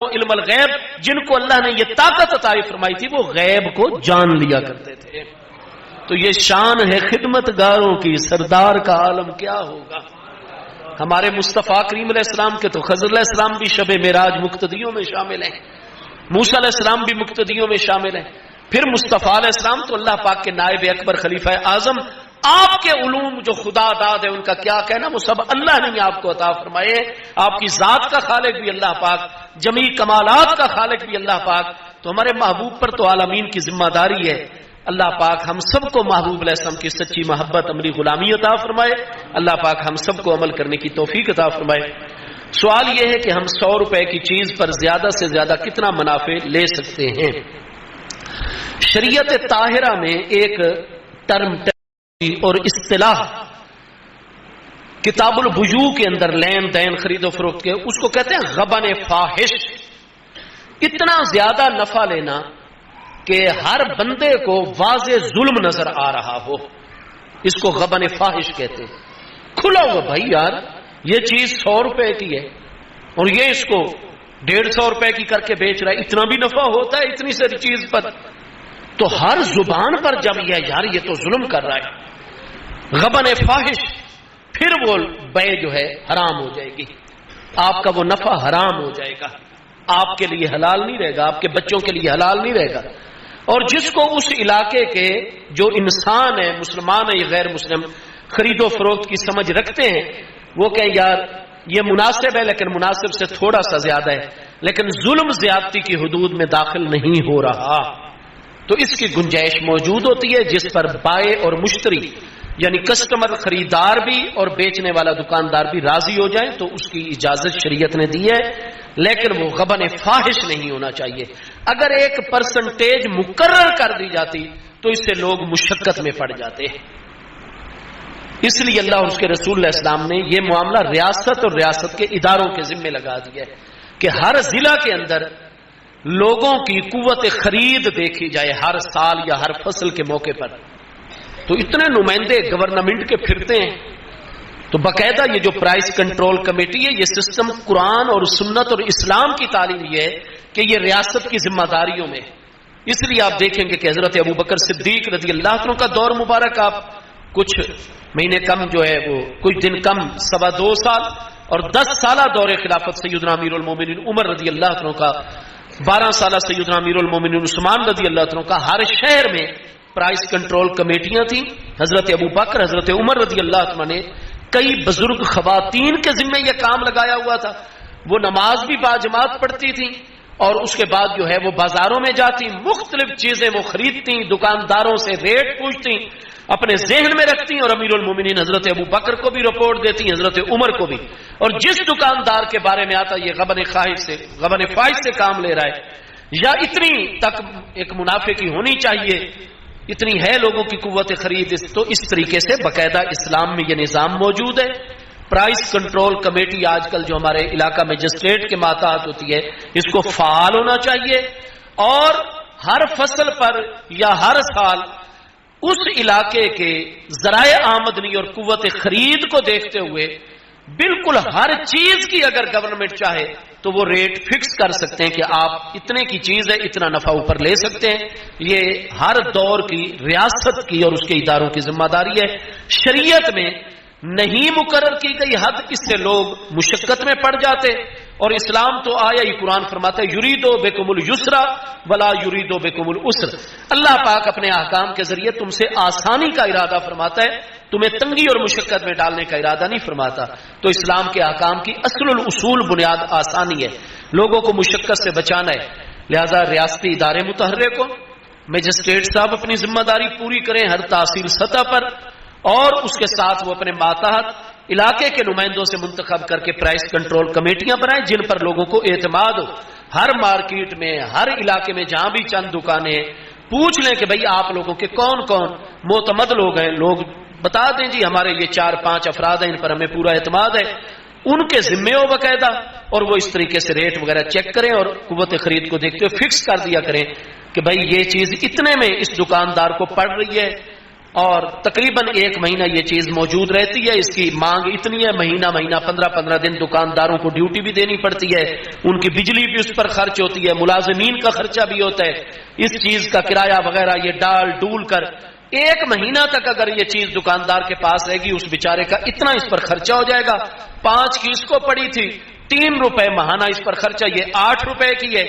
علم الغیب، جن کو اللہ نے یہ طاقت عطا فرمائی تھی وہ غیب کو جان لیا کرتے تھے۔ تو یہ شان ہے خدمتگاروں کی، سردار کا عالم کیا ہوگا۔ ہمارے مصطفیٰ کریم علیہ السلام کے تو خضر علیہ السلام بھی شب معراج مقتدیوں میں شامل ہیں، موسیٰ علیہ السلام بھی مقتدیوں میں شامل ہیں، پھر مصطفیٰ علیہ السلام تو اللہ پاک کے نائب اکبر خلیفہ اعظم، آپ کے علوم جو خدا داد ہے ان کا کیا کہنا، وہ سب اللہ نے آپ کو عطا فرمائے۔ آپ کی ذات کا خالق بھی اللہ پاک، جمیع کمالات کا خالق بھی اللہ پاک، تو ہمارے محبوب پر تو عالمین کی ذمہ داری ہے۔ اللہ پاک ہم سب کو محبوب علیہ السلام کی سچی محبت عملی غلامی عطا فرمائے، اللہ پاک ہم سب کو عمل کرنے کی توفیق عطا فرمائے۔ سوال یہ ہے کہ ہم 100 روپے کی چیز پر زیادہ سے زیادہ کتنا منافع لے سکتے ہیں؟ شریعت طاہرہ میں ایک ٹرم اور اصطلاح کتاب البیوع کے اندر لین دین خرید و فروخت کے، اس کو کہتے ہیں غبن فاحش۔ اتنا زیادہ نفع لینا کہ ہر بندے کو واضح ظلم نظر آ رہا ہو، اس کو غبن فاحش کہتے ہیں۔ کھلا ہوا بھائی یار یہ چیز 100 روپے کی ہے اور یہ اس کو 150 روپے کی کر کے بیچ رہا ہے، اتنا بھی نفع ہوتا ہے اتنی ساری چیز پر؟ تو ہر زبان پر جب یہ یار یہ تو ظلم کر رہا ہے، غبن فاحش، پھر وہ بے جو ہے حرام ہو جائے گی، آپ کا وہ نفع حرام ہو جائے گا، آپ کے لیے حلال نہیں رہے گا، آپ کے بچوں کے لیے حلال نہیں رہے گا۔ اور جس کو اس علاقے کے جو انسان ہے، مسلمان ہے یا غیر مسلم، خرید و فروخت کی سمجھ رکھتے ہیں، وہ کہ یار یہ مناسب ہے لیکن مناسب سے تھوڑا سا زیادہ ہے، لیکن ظلم زیادتی کی حدود میں داخل نہیں ہو رہا، تو اس کی گنجائش موجود ہوتی ہے جس پر بائع اور مشتری یعنی کسٹمر خریدار بھی اور بیچنے والا دکاندار بھی راضی ہو جائیں تو اس کی اجازت شریعت نے دی ہے، لیکن وہ غبن فاحش نہیں ہونا چاہیے۔ اگر ایک پرسنٹیج مقرر کر دی جاتی تو اس سے لوگ مشقت میں پڑ جاتے ہیں۔ اس لیے اللہ اور اس کے رسول علیہ السلام نے یہ معاملہ ریاست اور ریاست کے اداروں کے ذمہ لگا دیا ہے کہ ہر ضلع کے اندر لوگوں کی قوت خرید دیکھی جائے ہر سال یا ہر فصل کے موقع پر۔ تو اتنے نمائندے گورنمنٹ کے پھرتے ہیں، تو باقاعدہ یہ جو پرائس کنٹرول کمیٹی ہے، یہ سسٹم قرآن اور سنت اور اسلام کی تعلیم یہ ہے کہ یہ ریاست کی ذمہ داریوں میں۔ اس لیے آپ دیکھیں گے کہ حضرت ابوبکر صدیق رضی اللہ عنہ کا دور مبارک، آپ کچھ مہینے کم جو ہے وہ کچھ دن کم 2.25 سال، اور 10 سالہ دور خلافت سیدنا امیر المومنین عمر رضی اللہ عنہ کا، 12 سالہ سیدنا امیر المومنین عثمان رضی اللہ عنہ کا، ہر شہر میں پرائس کنٹرول کمیٹیاں تھیں۔ حضرت ابوبکر، حضرت عمر رضی اللہ عنہ نے کئی بزرگ خواتین کے ذمہ یہ کام لگایا ہوا تھا، وہ نماز بھی باجماعت پڑھتی تھیں اور اس کے بعد جو ہے وہ بازاروں میں جاتی، مختلف چیزیں وہ خریدتی، دکانداروں سے ریٹ پوچھتی، اپنے ذہن میں رکھتی اور امیر المومنین حضرت ابوبکر کو بھی رپورٹ دیتی، حضرت عمر کو بھی۔ اور جس دکاندار کے بارے میں آتا یہ غبن فاحش سے کام لے رہا ہے یا اتنی تک ایک منافع کی ہونی چاہیے، اتنی ہے لوگوں کی قوت خرید، تو اس طریقے سے باقاعدہ اسلام میں یہ نظام موجود ہے۔ پرائس کنٹرول کمیٹی آج کل جو ہمارے علاقہ مجسٹریٹ کے ماتحت ہوتی ہے، اس کو فعال ہونا چاہیے، اور ہر فصل پر یا ہر سال اس علاقے کے ذرائع آمدنی اور قوت خرید کو دیکھتے ہوئے بالکل ہر چیز کی اگر گورنمنٹ چاہے تو وہ ریٹ فکس کر سکتے ہیں کہ آپ اتنے کی چیز ہے اتنا نفع اوپر لے سکتے ہیں۔ یہ ہر دور کی ریاست کی اور اس کے اداروں کی ذمہ داری ہے۔ شریعت میں نہیں مقرر کی گئی حد، اس سے لوگ مشقت میں پڑ جاتے، اور اسلام تو آیا ہی قرآن فرماتا ہے یریدو بکم اليسر ولا یریدو بکم العسر۔ اللہ پاک اپنے احکام کے ذریعے تم سے آسانی کا ارادہ فرماتا ہے، تمہیں تنگی اور مشقت میں ڈالنے کا ارادہ نہیں فرماتا۔ تو اسلام کے احکام کی اصل الاصول بنیاد آسانی ہے، لوگوں کو مشقت سے بچانا ہے۔ لہذا ریاستی ادارے متحرک ہو، مجسٹریٹ صاحب اپنی ذمہ داری پوری کریں ہر تحصیل سطح پر، اور اس کے ساتھ وہ اپنے ماتحت علاقے کے نمائندوں سے منتخب کر کے پرائس کنٹرول کمیٹیاں بنائیں جن پر لوگوں کو اعتماد ہو۔ ہر مارکیٹ میں، ہر علاقے میں جہاں بھی چند دکانیں ہیں، پوچھ لیں کہ بھئی آپ لوگوں کے کون کون معتمد لوگ ہیں، لوگ بتا دیں جی ہمارے یہ 4-5 افراد ہیں، ان پر ہمیں پورا اعتماد ہے، ان کے ذمے ہو باقاعدہ، اور وہ اس طریقے سے ریٹ وغیرہ چیک کریں اور قوت خرید کو دیکھتے ہوئے فکس کر دیا کریں کہ بھئی یہ چیز اتنے میں اس دکاندار کو پڑ رہی ہے، اور تقریباً 1 مہینہ یہ چیز موجود رہتی ہے. اس کی مانگ اتنی ہے, مہینہ 15 دن دکانداروں کو ڈیوٹی بھی دینی پڑتی ہے, ان کی بجلی بھی اس پر خرچ ہوتی ہے, ملازمین کا خرچہ بھی ہوتا ہے, اس چیز کا کرایہ وغیرہ یہ ڈال ڈول کر 1 مہینہ تک اگر یہ چیز دکاندار کے پاس رہے گی, اس بیچارے کا اتنا اس پر خرچہ ہو جائے گا. 5 کی اس کو پڑی تھی, 3 روپے ماہانہ اس پر خرچہ, یہ 8 روپے کی ہے.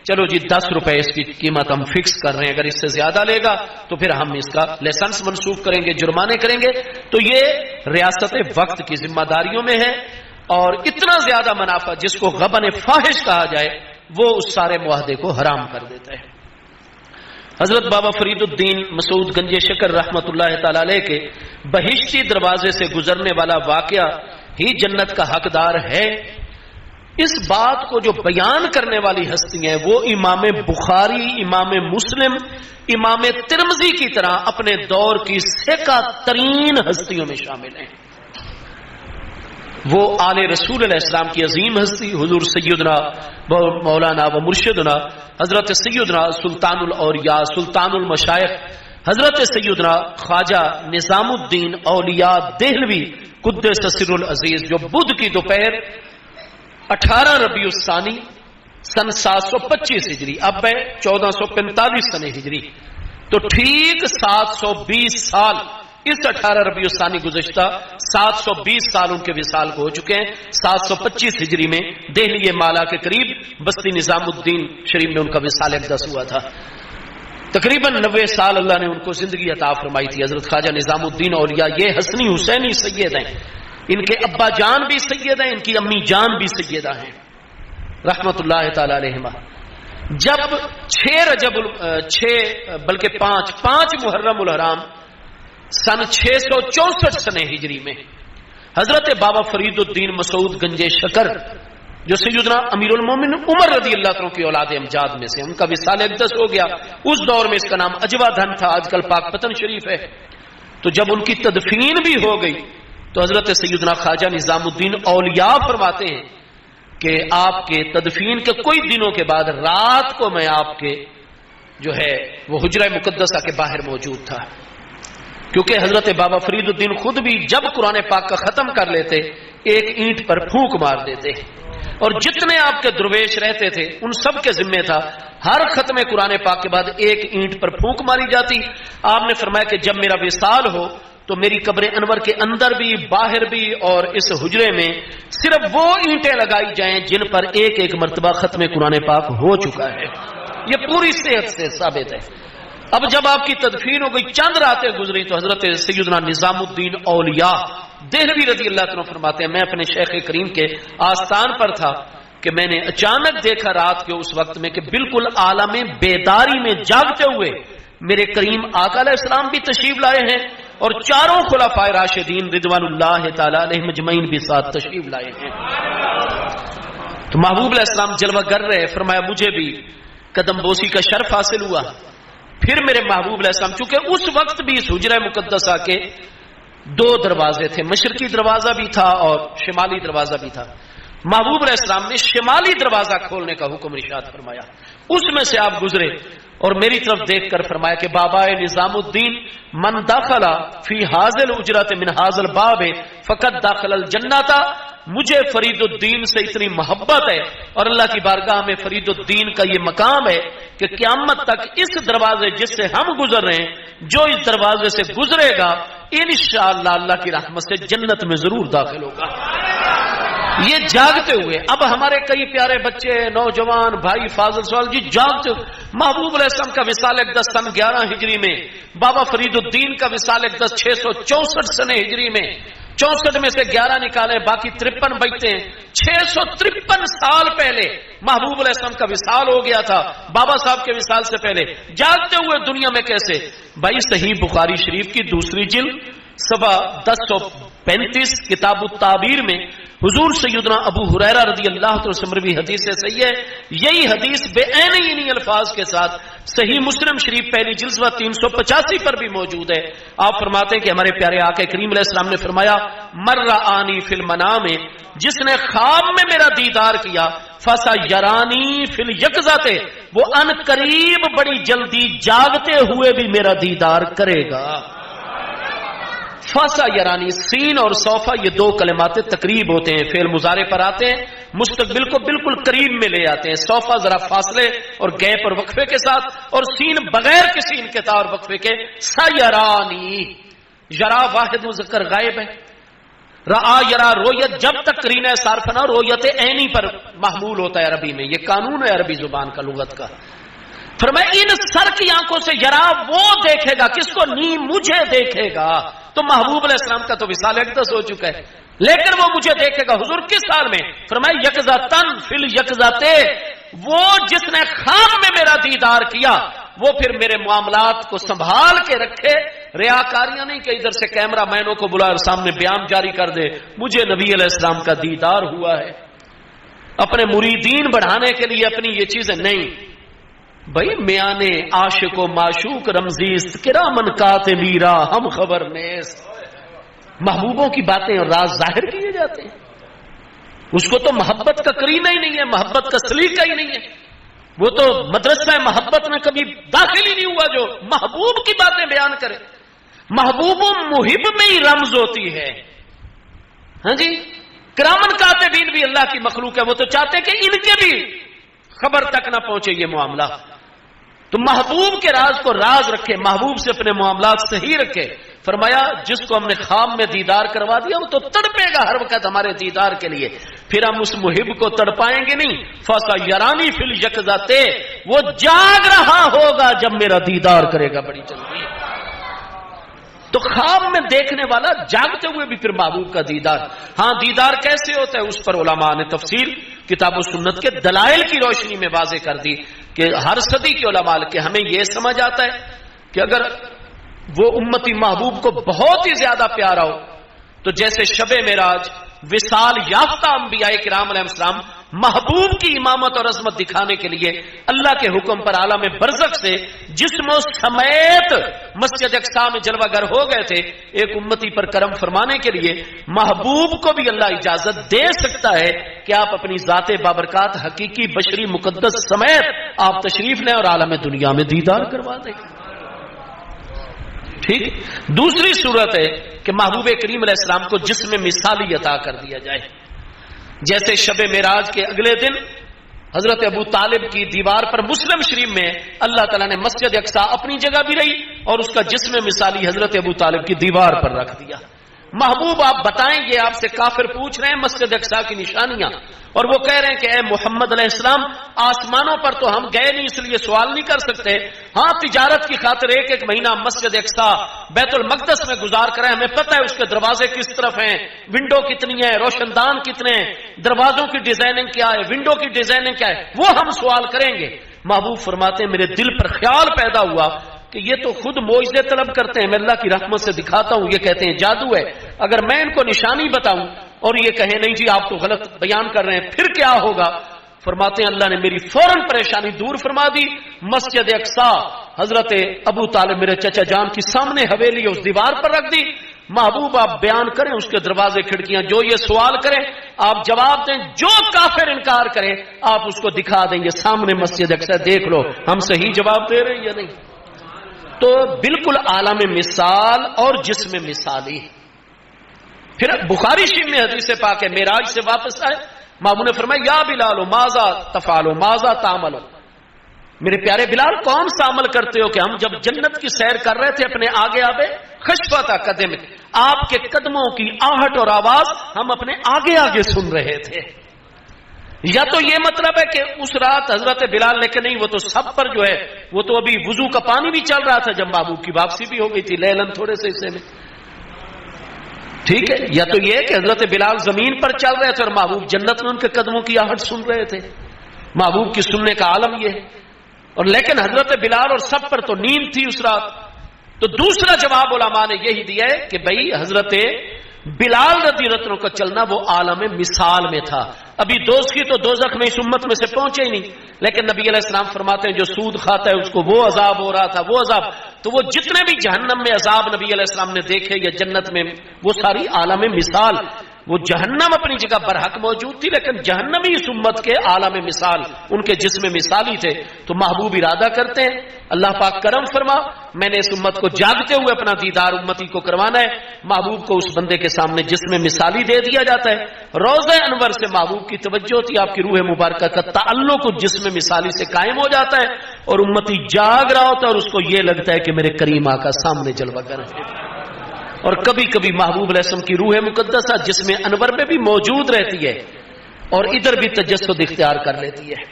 چلو جی 10 روپے اس کی قیمت ہم فکس کر رہے ہیں, اگر اس سے زیادہ لے گا تو پھر ہم اس کا لائسنس منسوخ کریں گے, جرمانے کریں گے. تو یہ ریاست وقت کی ذمہ داریوں میں ہے. اور اتنا زیادہ منافع جس کو غبن فاحش کہا جائے وہ اس سارے معاہدے کو حرام کر دیتا ہے. حضرت بابا فرید الدین مسعود گنج شکر رحمت اللہ تعالی علیہ کے بہشتی دروازے سے گزرنے والا واقعہ ہی جنت کا حقدار ہے. اس بات کو جو بیان کرنے والی ہستی ہیں وہ امام بخاری, امام مسلم, امام ترمذی کی طرح اپنے دور کی ثقہ ترین ہستیوں میں شامل ہیں. وہ آل رسول علیہ السلام کی عظیم ہستی حضور سیدنا مولانا و مرشدنا حضرت سیدنا سلطان الاولیاء سلطان المشائخ حضرت سیدنا خواجہ نظام الدین اولیاء دہلوی قدس سر العزیز, جو بدھ کی دوپہر 18 ربیع الثانی سن 725 ہجری, اب ہے 1445 سن ہجری, تو ٹھیک 720 سال اس 18 ربیع الثانی گزشتہ 720 سال ان کے وصال کو ہو چکے ہیں. 725 ہجری میں دہلی مالا کے قریب بستی نظام الدین شریف میں ان کا وصال اقدس ہوا تھا. تقریباً 90 سال اللہ نے ان کو زندگی عطا فرمائی تھی. حضرت خواجہ نظام الدین اولیاء یہ حسنی حسینی سید ہیں, ان کے ابا جان بھی سید ہیں, ان کی امی جان بھی سیدہ ہیں رحمت اللہ تعالی علیہما. جب 5 محرم الحرام سن 664 سن ہجری میں حضرت بابا فرید الدین مسعود گنج شکر جو سیدنا امیر المومن عمر رضی اللہ عنہ کی اولاد امجاد میں سے, ان کا وصال اقدس ہو گیا. اس دور میں اس کا نام اجوا دھن تھا, آج کل پاک پتن شریف ہے. تو جب ان کی تدفین بھی ہو گئی تو حضرت سیدنا خواجہ نظام الدین اولیاء فرماتے ہیں کہ آپ کے تدفین کے کوئی دنوں کے بعد رات کو میں آپ کے جو ہے وہ حجرہ مقدسہ کے باہر موجود تھا, کیونکہ حضرت بابا فرید الدین خود بھی جب قرآن پاک کا ختم کر لیتے ایک اینٹ پر پھونک مار دیتے, اور جتنے آپ کے درویش رہتے تھے ان سب کے ذمہ تھا ہر ختم قرآن پاک کے بعد ایک اینٹ پر پھونک ماری جاتی. آپ نے فرمایا کہ جب میرا وصال ہو تو میری قبر انور کے اندر بھی باہر بھی اور اس حجرے میں صرف وہ اینٹیں لگائی جائیں جن پر ایک ایک مرتبہ ختم قرآن پاک ہو چکا ہے. یہ پوری صحت سے ثابت ہے. اب جب آپ کی تدفین ہو گئی, چند راتیں گزری, تو حضرت سیدنا نظام الدین اولیاء دہلوی رضی اللہ عنہ فرماتے ہیں میں اپنے شیخ کریم کے آستان پر تھا کہ میں نے اچانک دیکھا رات کے اس وقت میں کہ بالکل عالم بیداری میں جاگتے ہوئے میرے کریم آقا علیہ السلام بھی تشریف لائے ہیں اور چاروں خلفائے راشدین رضوان اللہ تعالی علیہم اجمعین بھی ساتھ تشریف لائے ہیں. تو محبوب علیہ السلام جلوہ گر رہے, فرمایا مجھے بھی قدم بوسی کا شرف حاصل ہوا. پھر میرے محبوب علیہ السلام, چونکہ اس وقت بھی اس حجرہ مقدسہ کے 2 دروازے تھے, مشرقی دروازہ بھی تھا اور شمالی دروازہ بھی تھا. محبوب علیہ السلام نے شمالی دروازہ کھولنے کا حکم ارشاد فرمایا, اس میں سے آپ گزرے اور میری طرف دیکھ کر فرمایا کہ بابا نظام الدین من داخل فی حاضل اجرت من حاضل باب فقط داخل الجنت. مجھے فرید الدین سے اتنی محبت ہے اور اللہ کی بارگاہ میں فرید الدین کا یہ مقام ہے کہ قیامت تک اس دروازے جس سے ہم گزر رہے ہیں جو اس دروازے سے گزرے گا انشاءاللہ اللہ کی رحمت سے جنت میں ضرور داخل ہوگا. یہ جاگتے ہوئے, اب ہمارے کئی پیارے بچے نوجوان بھائی فاضل سوال جی جاگتے ہوئے, محبوب علیہ السلام کا وصال اقدس سن 11 ہجری میں, بابا فرید الدین کا وصال اقدس 664 سن ہجری میں, 64 میں سے 11 نکالے باقی 53 بچتے ہیں. 653 سال پہلے محبوب علیہ السلام کا وصال ہو گیا تھا, بابا صاحب کے وصال سے پہلے. جاگتے ہوئے دنیا میں کیسے؟ بھائی صحیح بخاری شریف کی 2 جلد صفحہ 1035 کتاب التعبیر میں حضور سیدنا ابو ہریرہ رضی اللہ عنہ سے مروی حدیث سے صحیح ہے. یہی حدیث بے عین انہی الفاظ کے ساتھ صحیح مسلم شریف پہلی جلد 385 پر بھی موجود ہے. آپ فرماتے ہیں کہ ہمارے پیارے آقا کریم علیہ السلام نے فرمایا مر رآنی فی المنام, جس نے خواب میں میرا دیدار کیا فسیرانی فی الیقظۃ, وہ ان قریب بڑی جلدی جاگتے ہوئے بھی میرا دیدار کرے گا. فاسا یرانی، سین اور سوفا یہ دو کلمات تقریب ہوتے ہیں، فعل مضارع پر آتے ہیں، مستقبل کو بالکل قریب میں لے آتے ہیں. سوفا ذرا فاصلے اور گیپ اور وقفے کے ساتھ، اور سین بغیر کسی انقطاع اور وقفے کے. سیرانی، یرا واحد مذکر غائب ہے. رآ یرا رویت جب تک قرینہ صارف نہ رویت عینی پر محمول ہوتا ہے عربی میں، یہ قانون ہے عربی زبان کا، لغت کا. فرمایا ان سر کی آنکھوں سے یرا وہ دیکھے گا، کس کو؟ نی مجھے دیکھے گا. تو محبوب علیہ السلام کا تو وصال اقدس ہو چکا ہے، لیکن وہ مجھے دیکھے گا. حضور کس حال میں؟ فرمایا یقظتاً فی الیقظۃ، وہ جس نے خواب میں میرا دیدار کیا وہ پھر میرے معاملات کو سنبھال کے رکھے. ریاکاریاں نہیں کہ ادھر سے کیمرہ مینوں کو بلا اور سامنے بیان جاری کر دے مجھے نبی علیہ السلام کا دیدار ہوا ہے. اپنے مریدین بڑھانے کے لیے اپنی یہ چیزیں نہیں. بھائی میانے عاشق و معشوق رمزیست کرامن کاتبیرا ہم خبر نیست. محبوبوں کی باتیں اور راز ظاہر کیے جاتے ہیں. اس کو تو محبت کا قرینہ ہی نہیں ہے، محبت کا سلیقہ ہی نہیں ہے. وہ تو مدرسہ محبت میں کبھی داخل ہی نہیں ہوا جو محبوب کی باتیں بیان کرے. محبوب و محب میں ہی رمز ہوتی ہے. ہاں جی، کرامن کاتبین بھی اللہ کی مخلوق ہے، وہ تو چاہتے کہ ان کے بھی خبر تک نہ پہنچے یہ معاملہ. تو محبوب کے راز کو راز رکھے، محبوب سے اپنے معاملات صحیح رکھے. فرمایا جس کو ہم نے خواب میں دیدار کروا دیا وہ تو تڑپے گا ہر وقت ہمارے دیدار کے لیے، پھر ہم اس محب کو تڑپائیں گے نہیں. فاسا یرانی فی الیقظۃ، وہ جاگ رہا ہوگا جب میرا دیدار کرے گا. بڑی جلدی. تو خواب میں دیکھنے والا جاگتے ہوئے بھی پھر محبوب کا دیدار. ہاں دیدار کیسے ہوتا ہے اس پر علماء نے تفصیل کتاب و سنت کے دلائل کی روشنی میں واضح کر دی کہ ہر صدی کے علماء کے ہمیں یہ سمجھ آتا ہے کہ اگر وہ امتی محبوب کو بہت ہی زیادہ پیارا ہو تو جیسے شب معراج وصال یافتہ انبیاء کرام علیہ السلام محبوب کی امامت اور عظمت دکھانے کے لیے اللہ کے حکم پر عالم برزخ سے جسم و سمیت مسجد اقصی میں جلوہ گر ہو گئے تھے. ایک امتی پر کرم فرمانے کے لیے محبوب کو بھی اللہ اجازت دے سکتا ہے کہ آپ اپنی ذات بابرکات حقیقی بشری مقدس سمیت آپ تشریف لیں اور عالم دنیا میں دیدار کروا دیں. ٹھیک. دوسری صورت ہے کہ محبوب کریم علیہ السلام کو جسم مثالی عطا کر دیا جائے. جیسے شب معراج کے اگلے دن حضرت ابو طالب کی دیوار پر مسلم شریف میں اللہ تعالیٰ نے مسجد اقصی اپنی جگہ بھی رہی اور اس کا جسم مثالی حضرت ابو طالب کی دیوار پر رکھ دیا. محبوب آپ بتائیں، یہ آپ سے کافر پوچھ رہے ہیں مسجد اقصی کی نشانیاں، اور وہ کہہ رہے ہیں کہ اے محمد علیہ السلام آسمانوں پر تو ہم گئے نہیں اس لیے سوال نہیں کر سکتے. ہاں تجارت کی خاطر ایک مہینہ مسجد اقصی بیت المقدس میں گزار کر ہمیں پتہ ہے اس کے دروازے کس طرف ہیں، ونڈو کتنی ہے، روشن دان کتنے ہیں، دروازوں کی ڈیزائننگ کیا ہے، ونڈو کی ڈیزائننگ کیا ہے، وہ ہم سوال کریں گے. محبوب فرماتے ہیں میرے دل پر خیال پیدا ہوا کہ یہ تو خود معجزے طلب کرتے ہیں، میں اللہ کی رحمت سے دکھاتا ہوں، یہ کہتے ہیں جادو ہے. اگر میں ان کو نشانی بتاؤں اور یہ کہیں نہیں جی آپ تو غلط بیان کر رہے ہیں پھر کیا ہوگا؟ فرماتے ہیں اللہ نے میری فوراً پریشانی دور فرما دی. مسجد اقصی حضرت ابو طالب میرے چچا جان کی سامنے حویلی اس دیوار پر رکھ دی. محبوب آپ بیان کریں اس کے دروازے کھڑکیاں، جو یہ سوال کریں آپ جواب دیں، جو کافر انکار کرے آپ اس کو دکھا دیں یہ سامنے مسجد اقصی دیکھ لو ہم صحیح جواب دے رہے ہیں یا نہیں. تو بالکل عالم مثال اور جسم مثالی. پھر بخاری شریف میں حدیث پاک ہے معراج سے واپس آئے محبوب نے فرمایا یا بلال ماذا تفعل ماذا تعمل، میرے پیارے بلال کون سا عمل کرتے ہو کہ ہم جب جنت کی سیر کر رہے تھے اپنے آگے آگے خشفتا قدم، آپ کے قدموں کی آہٹ اور آواز ہم اپنے آگے آگے سن رہے تھے. یا تو یہ مطلب ہے کہ اس رات حضرت بلال، لیکن نہیں وہ تو سب پر جو ہے وہ تو ابھی وضو کا پانی بھی چل رہا تھا جب محبوب کی واپسی بھی ہو گئی تھی لیلن تھوڑے سے حصے میں. ٹھیک ہے. یا تو یہ کہ حضرت بلال زمین پر چل رہے تھے اور محبوب جنت میں ان کے قدموں کی آہٹ سن رہے تھے. محبوب کی سننے کا عالم یہ ہے. اور لیکن حضرت بلال اور سب پر تو نیند تھی اس رات. تو دوسرا جواب علماء نے یہی دیا ہے کہ بھئی حضرت بلال رضی اللہ عنہ کا چلنا وہ عالم مثال میں تھا. ابھی دوزخی تو دوزخ میں اس امت میں سے پہنچے ہی نہیں، لیکن نبی علیہ السلام فرماتے ہیں جو سود کھاتا ہے اس کو وہ عذاب ہو رہا تھا، وہ عذاب. تو وہ جتنے بھی جہنم میں عذاب نبی علیہ السلام نے دیکھے یا جنت میں وہ ساری عالم مثال. وہ جہنم اپنی جگہ برحق موجود تھی لیکن جہنمی اس امت کے عالم مثال ان کے جسم مثالی تھے. تو محبوب ارادہ کرتے ہیں اللہ پاک کرم فرما میں نے اس امت کو جاگتے ہوئے اپنا دیدار امتی کو کروانا ہے. محبوب کو اس بندے کے سامنے جسم مثالی دے دیا جاتا ہے. روضہ انور سے محبوب کی توجہ ہوتی ہے, آپ کی روح مبارکہ کا تعلق جسم مثالی سے قائم ہو جاتا ہے, اور امتی جاگ رہا ہوتا ہے اور اس کو یہ لگتا ہے کہ میرے کریم آقا سامنے جلوہ گر ہے. اور کبھی کبھی محبوب علیہ السلام کی روح مقدسہ جسم انور میں بھی موجود رہتی ہے اور ادھر بھی تجسد اختیار کر لیتی ہے.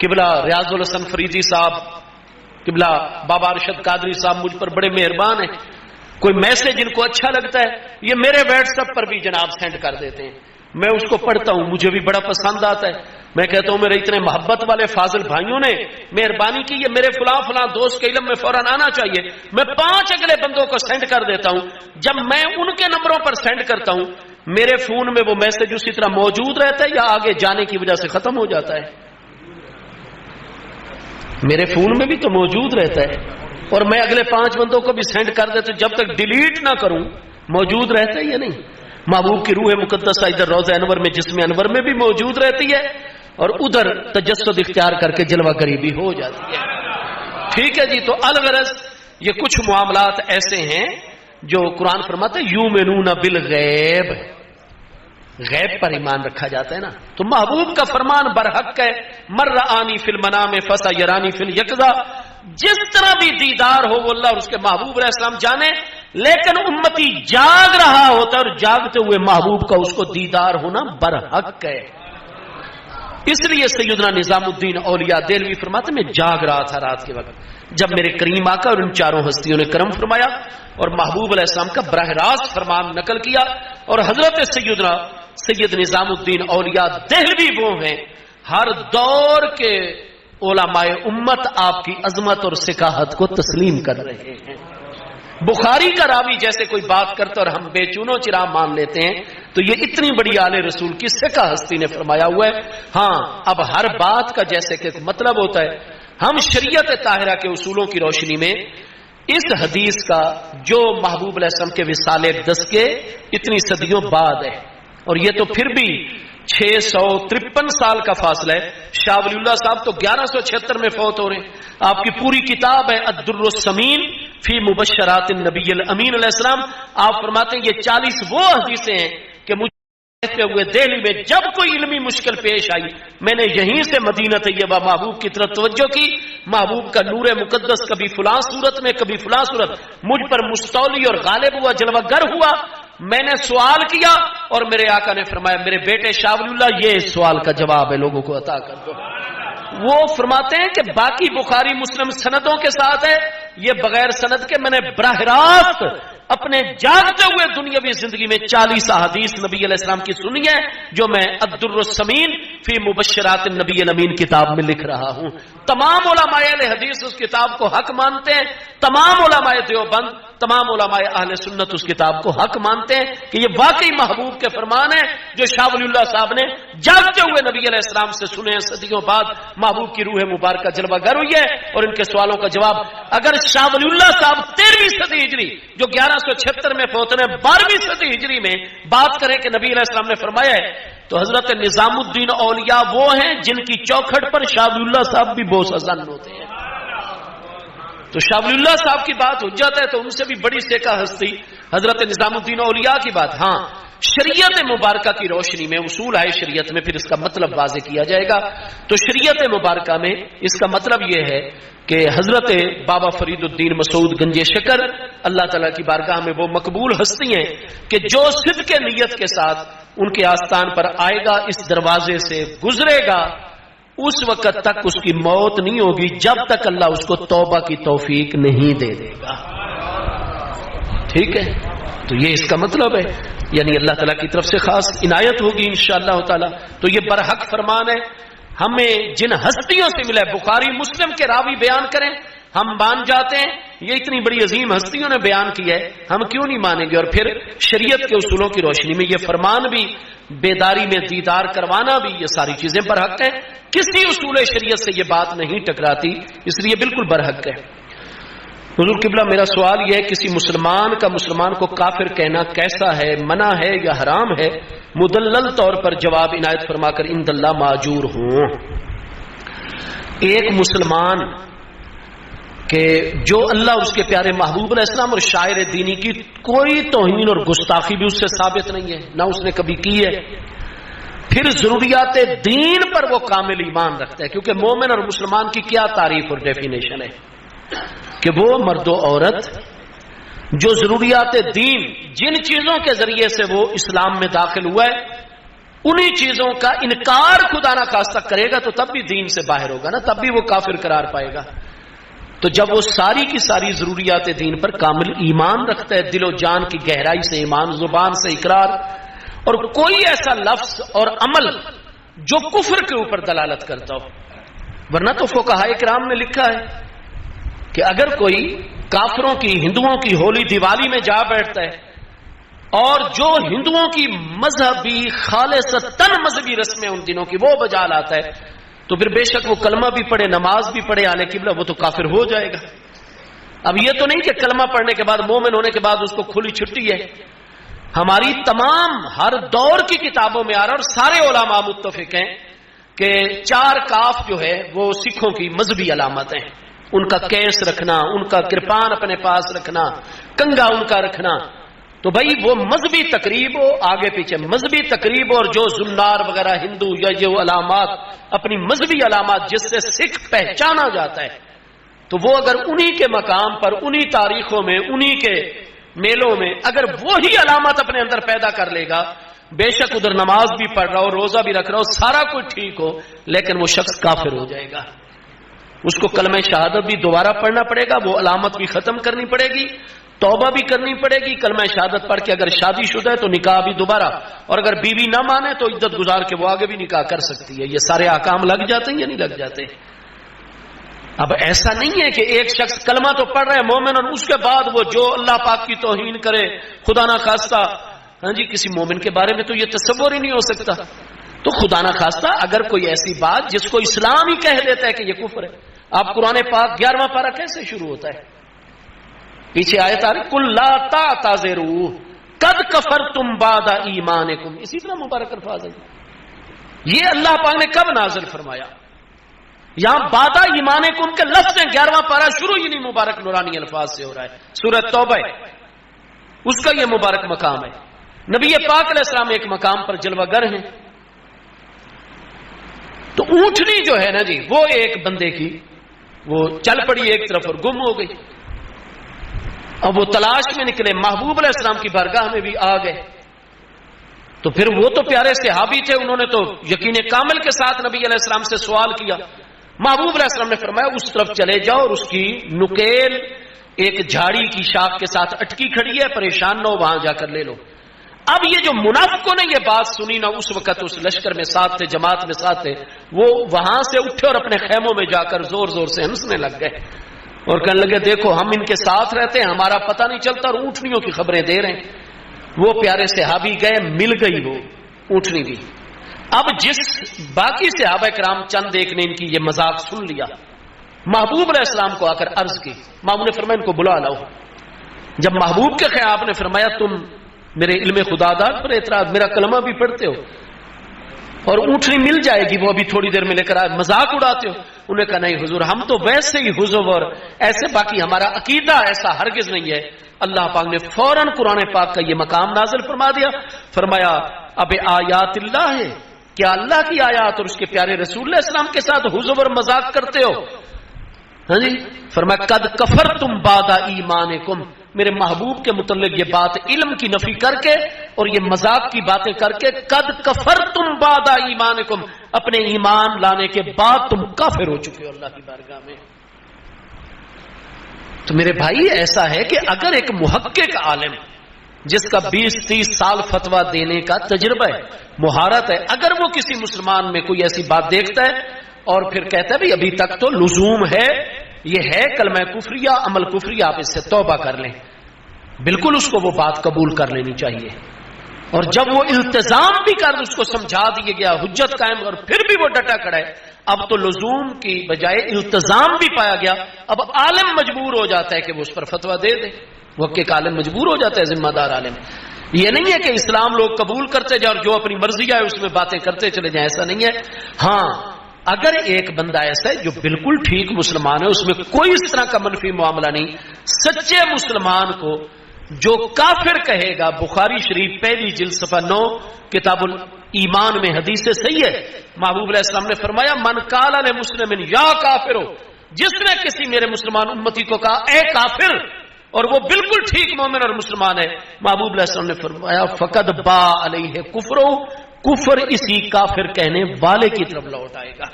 قبلہ ریاض الحسن فریدی صاحب, قبلہ بابا ارشد قادری صاحب مجھ پر بڑے مہربان ہیں. کوئی میسج ان کو اچھا لگتا ہے یہ میرے واٹس ایپ پر بھی جناب سینڈ کر دیتے ہیں, میں اس کو پڑھتا ہوں, مجھے بھی بڑا پسند آتا ہے. میں کہتا ہوں میرے اتنے محبت والے فاضل بھائیوں نے مہربانی کی, یہ میرے فلاں دوست کے علم میں فوراً آنا چاہیے. میں 5 اگلے بندوں کو سینڈ کر دیتا ہوں. جب میں ان کے نمبروں پر سینڈ کرتا ہوں میرے فون میں وہ میسج اسی طرح موجود رہتا ہے یا آگے جانے کی وجہ سے ختم ہو جاتا ہے؟ میرے فون میں بھی تو موجود رہتا ہے, اور میں اگلے 5 بندوں کو بھی سینڈ کر دیتا ہوں. جب تک ڈیلیٹ نہ کروں موجود رہتا ہے یا نہیں؟ محبوب کی روح مقدسہ ادھر روضہ انور میں جسم انور میں بھی موجود رہتی ہے اور ادھر تجسد اختیار کر کے جلوہ گری بھی ہو جاتی ہے. ٹھیک ہے جی. تو الغرض یہ کچھ معاملات ایسے ہیں جو قرآن فرماتا ہے یؤمنون بالغیب, غیب پر ایمان رکھا جاتا ہے نا. تو محبوب کا فرمان برحق ہے, مر رآنی فی المنام فسیرانی فی الیقظہ. جس طرح بھی دیدار ہو وہ اللہ اور اس کے محبوب علیہ السلام جانے, لیکن امتی جاگ رہا ہوتا ہے اور جاگتے ہوئے محبوب کا اس کو دیدار ہونا برحق ہے. اس لیے سیدنا نظام الدین اولیاء دہلوی فرماتے میں جاگ رہا تھا رات کے وقت جب میرے کریم آقا اور ان چاروں ہستیوں نے کرم فرمایا اور محبوب علیہ السلام کا براہ راست فرمان نقل کیا. اور حضرت سیدنا سید نظام الدین اولیاء دہلوی وہ ہیں ہر دور کے علماء امت آپ کی عظمت اور سکاحت کو تسلیم کر رہے ہیں. بخاری کا راوی جیسے کوئی بات کرتا اور ہم بے چونو چرا مان لیتے ہیں تو یہ اتنی بڑی آل رسول کی سکا ہستی نے فرمایا ہوا ہے. ہاں اب ہر بات کا جیسے کہ مطلب ہوتا ہے, ہم شریعت طاہرہ کے اصولوں کی روشنی میں اس حدیث کا جو محبوب علیہ السلام کے وصال اقدس کے اتنی صدیوں بعد ہے, اور یہ تو پھر بھی 653 سال کا فاصلہ ہے. شاہ ولی اللہ صاحب تو 1176 میں فوت ہو رہے ہیں. آپ کی پوری کتاب ہے الدر الثمین فی مبشرات النبی الامین علیہ السلام. آپ فرماتے ہیں یہ 40 وہ حدیثیں ہیں کہ مجھے رہتے ہوئے دہلی میں جب کوئی علمی مشکل پیش آئی میں نے یہیں سے مدینہ طیبہ محبوب کی طرف توجہ کی. محبوب کا نور مقدس کبھی فلاں صورت میں کبھی فلاں صورت مجھ پر مستولی اور غالب ہوا, جلوہ گر ہوا. میں نے سوال کیا اور میرے آقا نے فرمایا میرے بیٹے شاہ ولی اللہ یہ سوال کا جواب ہے, لوگوں کو عطا کر دو. وہ فرماتے ہیں کہ باقی بخاری مسلم سندوں کے ساتھ ہے, یہ بغیر سند کے میں نے براہ راست اپنے جاگتے ہوئے دنیاوی زندگی میں 40 احادیث نبی علیہ السلام کی سنی ہے جو میں الدر الثمین فی مبشرات النبی الامین کتاب میں لکھ رہا ہوں. تمام علماء اہل حدیث اس کتاب کو حق مانتے ہیں, تمام علماء دیوبند تمام علماء اہل سنت اس کتاب کو حق مانتے ہیں کہ یہ واقعی محبوب کے فرمان ہے جو شاہ ولی اللہ صاحب نے جاگتے ہوئے نبی علیہ السلام سے سنے. صدیوں بعد محبوب کی روح مبارکہ جلوہ گر ہوئی ہے اور ان کے سوالوں کا جواب اگر شاہ ولی اللہ صاحب 13ویں صدی ہجری جو 1176 میں فوت ہوئے 12ویں صدی ہجری میں بات کریں کہ نبی علیہ السلام نے فرمایا ہے تو حضرت نظام الدین اولیاء وہ ہیں جن کی چوکھٹ پر شاہ ولی اللہ صاحب بھی بوس ازن ہوتے ہیں. تو شاہ ولی اللہ صاحب کی بات ہو جاتا ہے تو ان سے بھی بڑی سیکا ہستی حضرت نظام الدین اولیاء کی بات. ہاں شریعت مبارکہ کی روشنی میں اصول ہے شریعت میں, پھر اس کا مطلب واضح کیا جائے گا. تو شریعت مبارکہ میں اس کا مطلب یہ ہے کہ حضرت بابا فرید الدین مسعود گنج شکر اللہ تعالیٰ کی بارگاہ میں وہ مقبول ہستی ہیں کہ جو صدق نیت کے ساتھ ان کے آستان پر آئے گا اس دروازے سے گزرے گا اس وقت تک اس کی موت نہیں ہوگی جب تک اللہ اس کو توبہ کی توفیق نہیں دے دے گا. ٹھیک ہے, تو یہ اس کا مطلب ہے, یعنی اللہ تعالیٰ کی طرف سے خاص عنایت ہوگی انشاءاللہ تعالی. تو یہ برحق فرمان ہے, ہمیں جن ہستیوں سے ملا ہے بخاری مسلم کے راوی بیان کریں ہم مان جاتے ہیں, یہ اتنی بڑی عظیم ہستیوں نے بیان کیا ہے ہم کیوں نہیں مانیں گے. اور پھر شریعت کے اصولوں کی روشنی میں یہ فرمان بھی, بیداری میں دیدار کروانا بھی, یہ ساری چیزیں برحق ہیں. کسی اصول شریعت سے یہ بات نہیں ٹکراتی, اس لیے بالکل برحق ہے. حضور قبلہ میرا سوال یہ ہے کسی مسلمان کا مسلمان کو کافر کہنا کیسا ہے, منع ہے یا حرام ہے؟ مدلل طور پر جواب عنایت فرما کر عند اللہ ماجور ہوں. ایک مسلمان کہ جو اللہ اور اس کے پیارے محبوب علیہ السلام اور شاعر دینی کی کوئی توہین اور گستاخی بھی اس سے ثابت نہیں ہے، نہ اس نے کبھی کی ہے. پھر ضروریات دین پر وہ کامل ایمان رکھتا ہے، کیونکہ مومن اور مسلمان کی کیا تعریف اور ڈیفینیشن ہے کہ وہ مرد و عورت جو ضروریات دین، جن چیزوں کے ذریعے سے وہ اسلام میں داخل ہوا ہے، انہی چیزوں کا انکار خدا نہ خواستہ کرے گا تو تب بھی دین سے باہر ہوگا نا، تب بھی وہ کافر قرار پائے گا. تو جب وہ ساری کی ساری ضروریات دین پر کامل ایمان رکھتا ہے، دل و جان کی گہرائی سے ایمان، زبان سے اقرار، اور کوئی ایسا لفظ اور عمل جو کفر کے اوپر دلالت کرتا ہو. ورنہ تو فقہائے کرام نے لکھا ہے کہ اگر کوئی کافروں کی، ہندوؤں کی ہولی دیوالی میں جا بیٹھتا ہے اور جو ہندوؤں کی مذہبی خالصتاً مذہبی رسمیں ان دنوں کی وہ بجا لاتا ہے، تو پھر بے شک وہ کلمہ بھی پڑھے، نماز بھی پڑھے اعلی قبلہ، وہ تو کافر ہو جائے گا. اب یہ تو نہیں کہ کلمہ پڑھنے کے بعد، مومن ہونے کے بعد اس کو کھلی چھٹی ہے. ہماری تمام ہر دور کی کتابوں میں آ رہا، اور سارے علماء متفق ہیں کہ 4 کاف جو ہے وہ سکھوں کی مذہبی علامت ہیں. ان کا کیس رکھنا، ان کا کرپان اپنے پاس رکھنا، کنگا ان کا رکھنا. تو بھائی وہ مذہبی تقریب ہو، آگے پیچھے مذہبی تقریب، اور جو زنار وغیرہ ہندو یا یہ علامات، اپنی مذہبی علامات جس سے سکھ پہچانا جاتا ہے، تو وہ اگر انہی کے مقام پر، انہی تاریخوں میں، انہی کے میلوں میں اگر وہی علامت اپنے اندر پیدا کر لے گا، بے شک ادھر نماز بھی پڑھ رہا ہو، روزہ بھی رکھ رہا ہو، سارا کچھ ٹھیک ہو، لیکن وہ شخص کافر ہو جائے گا. اس کو کلمہ شہادت بھی دوبارہ پڑھنا پڑے گا، وہ علامت بھی ختم کرنی پڑے گی، توبہ بھی کرنی پڑے گی. کلمہ شہادت پڑھ کے اگر شادی شدہ ہے تو نکاح بھی دوبارہ، اور اگر بیوی نہ مانے تو عدت گزار کے وہ آگے بھی نکاح کر سکتی ہے. یہ سارے احکام لگ جاتے ہیں یا نہیں لگ جاتے؟ اب ایسا نہیں ہے کہ ایک شخص کلمہ تو پڑھ رہا ہے مومن، اور اس کے بعد وہ جو اللہ پاک کی توہین کرے، خدا نہ خواستہ، ہاں جی، کسی مومن کے بارے میں تو یہ تصور ہی نہیں ہو سکتا. تو خدا نہ خواستہ اگر کوئی ایسی بات جس کو اسلام ہی کہہ دیتا ہے کہ یہ کفر ہے. آپ قرآن پاک 11واں پارہ کیسے شروع ہوتا ہے؟ پیچھے آیت آ رہی، قل لا تعتذروا قد کفرتم بعد ایمانکم، اسی طرح مبارک الفاظ ہے. یہ اللہ پاک نے کب نازل فرمایا؟ یہاں بعد ایمانکم کے لفظ ہیں. 11واں پارہ شروع ہی نہیں مبارک نورانی الفاظ سے ہو رہا ہے. سورہ توبہ ہے، اس کا یہ مبارک مقام ہے. نبی پاک علیہ السلام ایک مقام پر جلوہ گر ہیں، تو اونٹنی جو ہے نا جی، وہ ایک بندے کی وہ چل پڑی ایک طرف اور گم ہو گئی. اب وہ تلاش میں نکلے، محبوب علیہ السلام کی بارگاہ میں بھی آ گئے. تو پھر وہ تو پیارے صحابی تھے، انہوں نے تو یقین کامل کے ساتھ نبی علیہ السلام سے سوال کیا. محبوب علیہ السلام نے فرمایا اس طرف چلے جاؤ، اور اس کی نکیل ایک جھاڑی کی شاخ کے ساتھ اٹکی کھڑی ہے، پریشان نہ ہو، وہاں جا کر لے لو. اب یہ جو منافقوں نے یہ بات سنی نا، اس وقت اس لشکر میں ساتھ تھے، جماعت میں ساتھ تھے، وہ وہاں سے اٹھے اور اپنے خیموں میں جا کر زور زور سے ہنسنے لگ گئے اور کہنے لگے دیکھو ہم ان کے ساتھ رہتے ہیں، ہمارا پتہ نہیں چلتا، اور اونٹنیوں کی خبریں دے رہے ہیں. وہ پیارے صحابی گئے، مل گئی وہ اونٹنی بھی. اب جس باقی صحابہ کرام چند ایک نے ان کی یہ مذاق سن لیا، محبوب علیہ السلام کو آ کر عرض کی. محبوب نے فرمایا ان کو بلا لاؤ. جب محبوب کے خیال نے فرمایا تم میرے علم خدا دار پر اعتراض، میرا کلمہ بھی پڑھتے ہو اور اونٹنی مل جائے گی، وہ ابھی تھوڑی دیر میں لے کر آئے، مذاق اڑاتے ہو. انہوں نے کہا نہیں حضور، ہم تو ویسے ہی حضور اور ایسے، باقی ہمارا عقیدہ ایسا ہرگز نہیں ہے. اللہ پاک نے فوراً قرآن پاک کا یہ مقام نازل فرما دیا. فرمایا اب آیات اللہ ہے، کیا اللہ کی آیات اور اس کے پیارے رسول اللہ السلام کے ساتھ حضور اور مذاق کرتے ہو؟ ہاں جی، فرمایا قد کفرتم بعد ایمانکم. میرے محبوب کے متعلق یہ بات علم کی نفی کر کے اور یہ مذاق کی باتیں کر کے، قد کفرتم بعد ایمانکم، اپنے ایمان لانے کے بعد تم کافر ہو چکے ہو اللہ کی بارگاہ میں. تو میرے بھائی ایسا ہے کہ اگر ایک محقق عالم جس کا 20-30 سال فتویٰ دینے کا تجربہ ہے، مہارت ہے، اگر وہ کسی مسلمان میں کوئی ایسی بات دیکھتا ہے اور پھر کہتا ہے بھئی ابھی تک تو لزوم ہے، یہ ہے کلمہ کفریہ، عمل کفریہ، آپ اس سے توبہ کر لیں، بالکل اس کو وہ بات قبول کر لینی چاہیے. اور جب وہ التزام بھی کر اس کو سمجھا دیا گیا، حجت قائم، اور پھر بھی وہ ڈٹا کھڑا ہے، اب تو لزوم کی بجائے التزام بھی پایا گیا. اب عالم مجبور ہو جاتا ہے کہ وہ اس پر فتویٰ دے دے. وقت کے عالم مجبور ہو جاتا ہے، ذمہ دار عالم. یہ نہیں ہے کہ اسلام لوگ قبول کرتے جائیں اور جو اپنی مرضی ہے اس میں باتیں کرتے چلے جائیں، ایسا نہیں ہے. ہاں اگر ایک بندہ ایسا ہے جو بالکل ٹھیک مسلمان ہے، اس میں کوئی اس طرح کا منفی معاملہ نہیں، سچے مسلمان کو جو کافر کہے گا، بخاری شریف پہلی جلد صفحہ 9 کتاب الایمان میں حدیث صحیح ہے، محبوب علیہ السلام نے فرمایا من قال لمسلم یا کافر، جس نے کسی میرے مسلمان امتی کو کہا اے کافر، اور وہ بالکل ٹھیک مومن اور مسلمان ہے، محبوب علیہ السلام نے فرمایا فقد با علیہ کفر، کفر اسی کافر کہنے والے کی طرف لوٹ آئے گا۔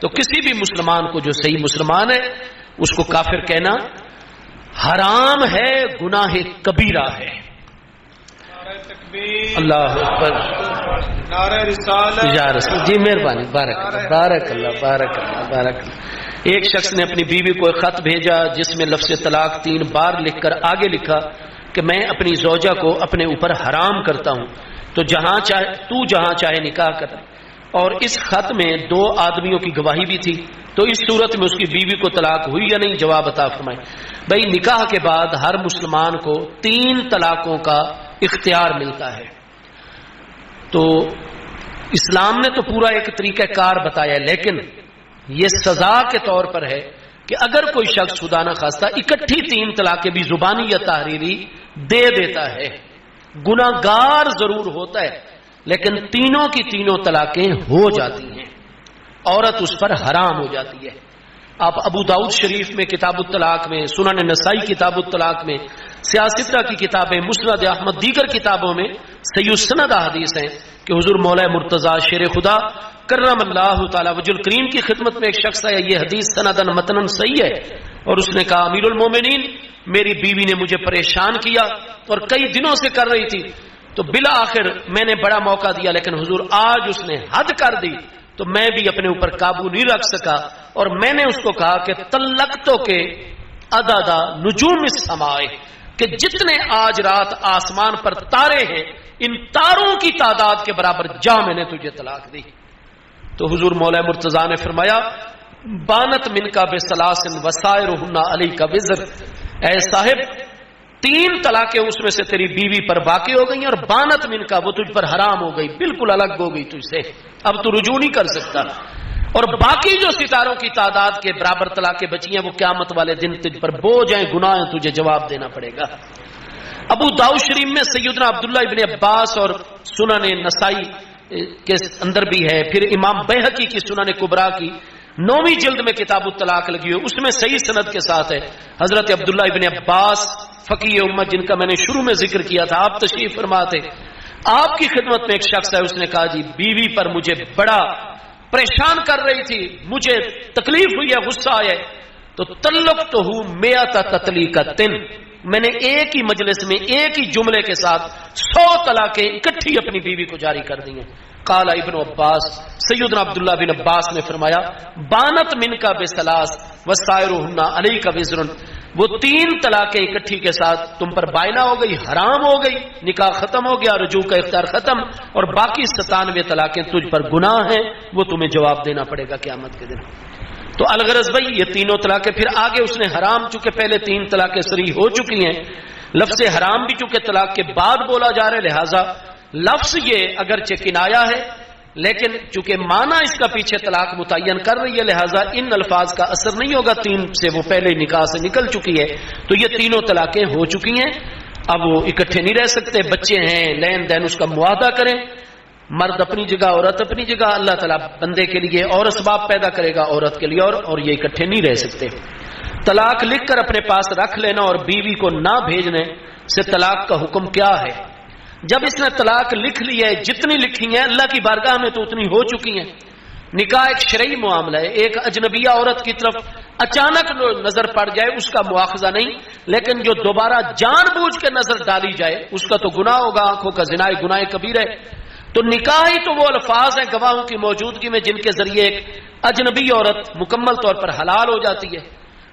تو کسی بھی مسلمان کو جو صحیح مسلمان ہے اس کو کافر کہنا حرام ہے، گناہ کبیرہ ہے۔ اللہ اکبر، نعرہ رسالت، یا رسول جی مہربانی، بارک اللہ بارک اللہ بارک اللہ بارک اللہ۔ ایک شخص نے اپنی بیوی کو ایک خط بھیجا جس میں لفظ طلاق 3 بار لکھ کر آگے لکھا کہ میں اپنی زوجہ کو اپنے اوپر حرام کرتا ہوں، تو جہاں چاہے نکاح کر۔ اور اس خط میں 2 آدمیوں کی گواہی بھی تھی، تو اس صورت میں اس کی بیوی کو طلاق ہوئی یا نہیں؟ جواب عطا فرمائیں۔ بھائی نکاح کے بعد ہر مسلمان کو 3 طلاقوں کا اختیار ملتا ہے، تو اسلام نے تو پورا ایک طریقہ کار بتایا، لیکن یہ سزا کے طور پر ہے کہ اگر کوئی شخص خدا نخواستہ اکٹھی 3 طلاقیں بھی زبانی یا تحریری دے دیتا ہے، گناہگار ضرور ہوتا ہے لیکن تینوں کی تینوں طلاقیں ہو جاتی ہیں، عورت اس پر حرام ہو جاتی ہے۔ آپ ابو داؤد شریف میں کتاب الطلاق میں، سنن نسائی کتاب الطلاق میں، سیاستہ کی کتابیں، مسند احمد، دیگر کتابوں میں صحیح السند احادیث ہیں کہ حضور مولا مرتضی شیر خدا کرم اللہ تعالی وجہ الکریم کی خدمت میں ایک شخص آیا، یہ حدیث سندن متنن صحیح ہے، اور اس نے کہا امیر المومنین میری بیوی نے مجھے پریشان کیا اور کئی دنوں سے کر رہی تھی، تو بالآخر میں نے بڑا موقع دیا لیکن حضور آج اس نے حد کر دی، تو میں بھی اپنے اوپر قابو نہیں رکھ سکا، اور میں نے اس کو کہا کہ طلقتوں کے عدد نجوم السماء، کہ جتنے آج رات آسمان پر تارے ہیں ان تاروں کی تعداد کے برابر جا میں نے تجھے طلاق دی۔ تو حضور مولا مرتضی نے فرمایا بانت من کا بسلاسن وسائرہن علی کا وزر، اے صاحب 3 طلاقیں اس میں سے تیری بیوی پر باقی ہو گئی اور بانت من کا، وہ تجھ پر حرام ہو گئی، بالکل الگ ہو گئی تجھ سے، اب تو رجوع نہیں کر سکتا، اور باقی جو ستاروں کی تعداد کے برابر طلاقیں بچی ہیں وہ قیامت والے دن تجھ پر بوجھ ہیں، گناہ ہیں، تجھے جواب دینا پڑے گا۔ ابو داؤد شریف میں سیدنا عبداللہ ابن عباس اور سنن نسائی کے اندر بھی ہے، پھر امام بیہقی کی سنن کبریٰ کی 9ویں جلد میں کتاب الطلاق لگی ہوئی، اس میں صحیح سند کے ساتھ ہے، حضرت عبداللہ ابن عباس فقیہ امت جن کا میں نے شروع میں ذکر کیا تھا، آپ تشریف فرما تھے، آپ کی خدمت میں ایک شخص ہے، اس نے کہا جی بیوی پر مجھے بڑا پریشان کر رہی تھی، مجھے تکلیف ہوئی ہے، غصہ آیا، تو طلقتہ 100 تطلیقۃ، میں نے ایک ہی مجلس میں ایک ہی جملے کے ساتھ 100 طلاقیں اکٹھی اپنی بیوی کو جاری کر دی ہیں۔ قال ابن عباس، سیدنا عبداللہ بن عباس نے فرمایا بانت من کا بسلاس وسائرہن علیک وزر، وہ 3 طلاقیں اکٹھی کے ساتھ تم پر بائنہ ہو گئی، حرام ہو گئی، نکاح ختم ہو گیا، رجوع کا اختیار ختم، اور باقی 97 طلاقیں تجھ پر گناہ ہیں، وہ تمہیں جواب دینا پڑے گا قیامت کے دن۔ تو الغرض بھائی یہ تینوں طلاقیں، پھر آگے اس نے حرام، چونکہ پہلے 3 طلاقیں صریح ہو چکی ہیں، لفظ حرام بھی چونکہ طلاق کے بعد بولا جا رہا ہے، لہٰذا لفظ یہ اگرچہ کنایا ہے لیکن چونکہ معنی اس کا پیچھے طلاق متعین کر رہی ہے، لہٰذا ان الفاظ کا اثر نہیں ہوگا، 3 سے وہ پہلے نکاح سے نکل چکی ہے، تو یہ تینوں طلاقیں ہو چکی ہیں، اب وہ اکٹھے نہیں رہ سکتے، بچے ہیں، لین دین اس کا معاہدہ کریں، مرد اپنی جگہ عورت اپنی جگہ، اللہ تعالیٰ بندے کے لیے اور اسباب پیدا کرے گا عورت کے لیے، اور یہ اکٹھے نہیں رہ سکتے۔ طلاق لکھ کر اپنے پاس رکھ لینا اور بیوی کو نہ بھیجنے سے طلاق کا حکم کیا ہے؟ جب اس نے طلاق لکھ لی ہے، جتنی لکھی ہیں اللہ کی بارگاہ میں تو اتنی ہو چکی ہیں، نکاح ایک شرعی معاملہ ہے، ایک اجنبیہ عورت کی طرف اچانک نظر پڑ جائے اس کا مواخذہ نہیں، لیکن جو دوبارہ جان بوجھ کے نظر ڈالی جائے اس کا تو گناہ ہوگا، آنکھوں کا زنا گناہ کبیرہ ہے۔ تو نکاح ہی تو وہ الفاظ ہیں گواہوں کی موجودگی میں جن کے ذریعے ایک اجنبی عورت مکمل طور پر حلال ہو جاتی ہے،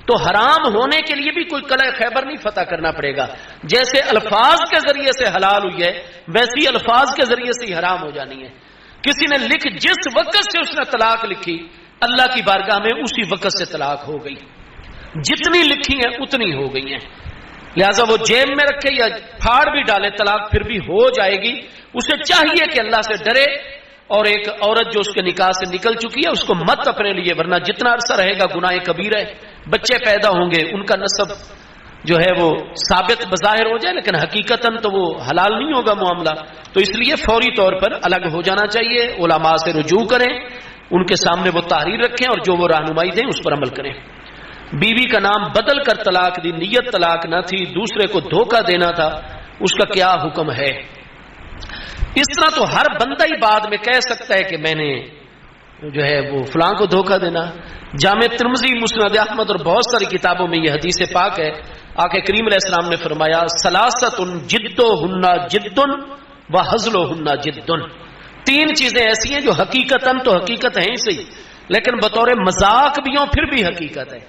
تو حرام ہونے کے لیے بھی کوئی قلعہ خیبر نہیں فتح کرنا پڑے گا، جیسے الفاظ کے ذریعے سے حلال ہوئی ہے ویسی الفاظ کے ذریعے سے ہی حرام ہو جانی ہے۔ کسی نے جس وقت سے اس نے طلاق لکھی اللہ کی بارگاہ میں اسی وقت سے طلاق ہو گئی، جتنی لکھی ہیں اتنی ہو گئی ہیں، لہذا وہ جیب میں رکھے یا پھاڑ بھی ڈالے طلاق پھر بھی ہو جائے گی، اسے چاہیے کہ اللہ سے ڈرے اور ایک عورت جو اس کے نکاح سے نکل چکی ہے اس کو مت اپنے لیے، ورنہ جتنا عرصہ رہے گا گناہ کبیرہ ہے، بچے پیدا ہوں گے، ان کا نسب جو ہے وہ ثابت بظاہر ہو جائے لیکن حقیقتاً تو وہ حلال نہیں ہوگا معاملہ، تو اس لیے فوری طور پر الگ ہو جانا چاہیے، علماء سے رجوع کریں، ان کے سامنے وہ تحریر رکھیں اور جو وہ رہنمائی دیں اس پر عمل کریں۔ بیوی کا نام بدل کر طلاق دی، نیت طلاق نہ تھی، دوسرے کو دھوکہ دینا تھا، اس کا کیا حکم ہے؟ اس طرح تو ہر بندہ ہی بعد میں کہہ سکتا ہے کہ میں نے جو ہے وہ فلاں کو دھوکہ دینا۔ جامع ترمذی، مسند احمد اور بہت ساری کتابوں میں یہ حدیث پاک ہے، آقا کریم علیہ السلام نے فرمایا ثلاثۃ جدہن جد و ہزلہن جد، تین چیزیں ایسی ہیں جو حقیقتاً تو حقیقت ہیں ہی صحیح لیکن بطور مذاق بھی ہوں پھر بھی حقیقت ہے،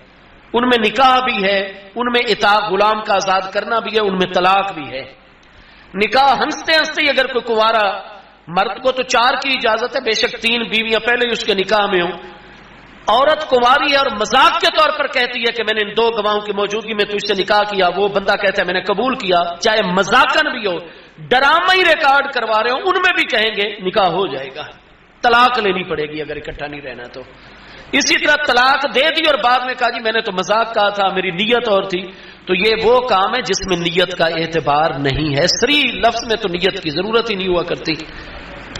ان میں نکاح بھی ہے، ان میں عتاق غلام کا آزاد کرنا بھی ہے، ان میں طلاق بھی ہے۔ نکاح ہنستے ہنستے ہی اگر کوئی کنوارا مرد کو تو 4 کی اجازت ہے، بے شک 3 بیویاں پہلے ہی اس کے نکاح میں ہوں، عورت کنواری ہے اور مذاق کے طور پر کہتی ہے کہ میں نے ان 2 گواہوں کی موجودگی میں تجھ سے نکاح کیا، وہ بندہ کہتا ہے میں نے قبول کیا، چاہے مذاقن بھی ہو، ڈرامہ ہی ریکارڈ کروا رہے ہو، ان میں بھی کہیں گے نکاح ہو جائے گا، طلاق لینی پڑے گی اگر اکٹھا نہیں رہنا تو۔ اسی طرح طلاق دے دی اور بعد میں کہا جی میں نے تو مذاق کہا تھا، میری نیت اور تھی، تو یہ وہ کام ہے جس میں نیت کا اعتبار نہیں ہے، صریح لفظ میں تو نیت کی ضرورت ہی نہیں ہوا کرتی،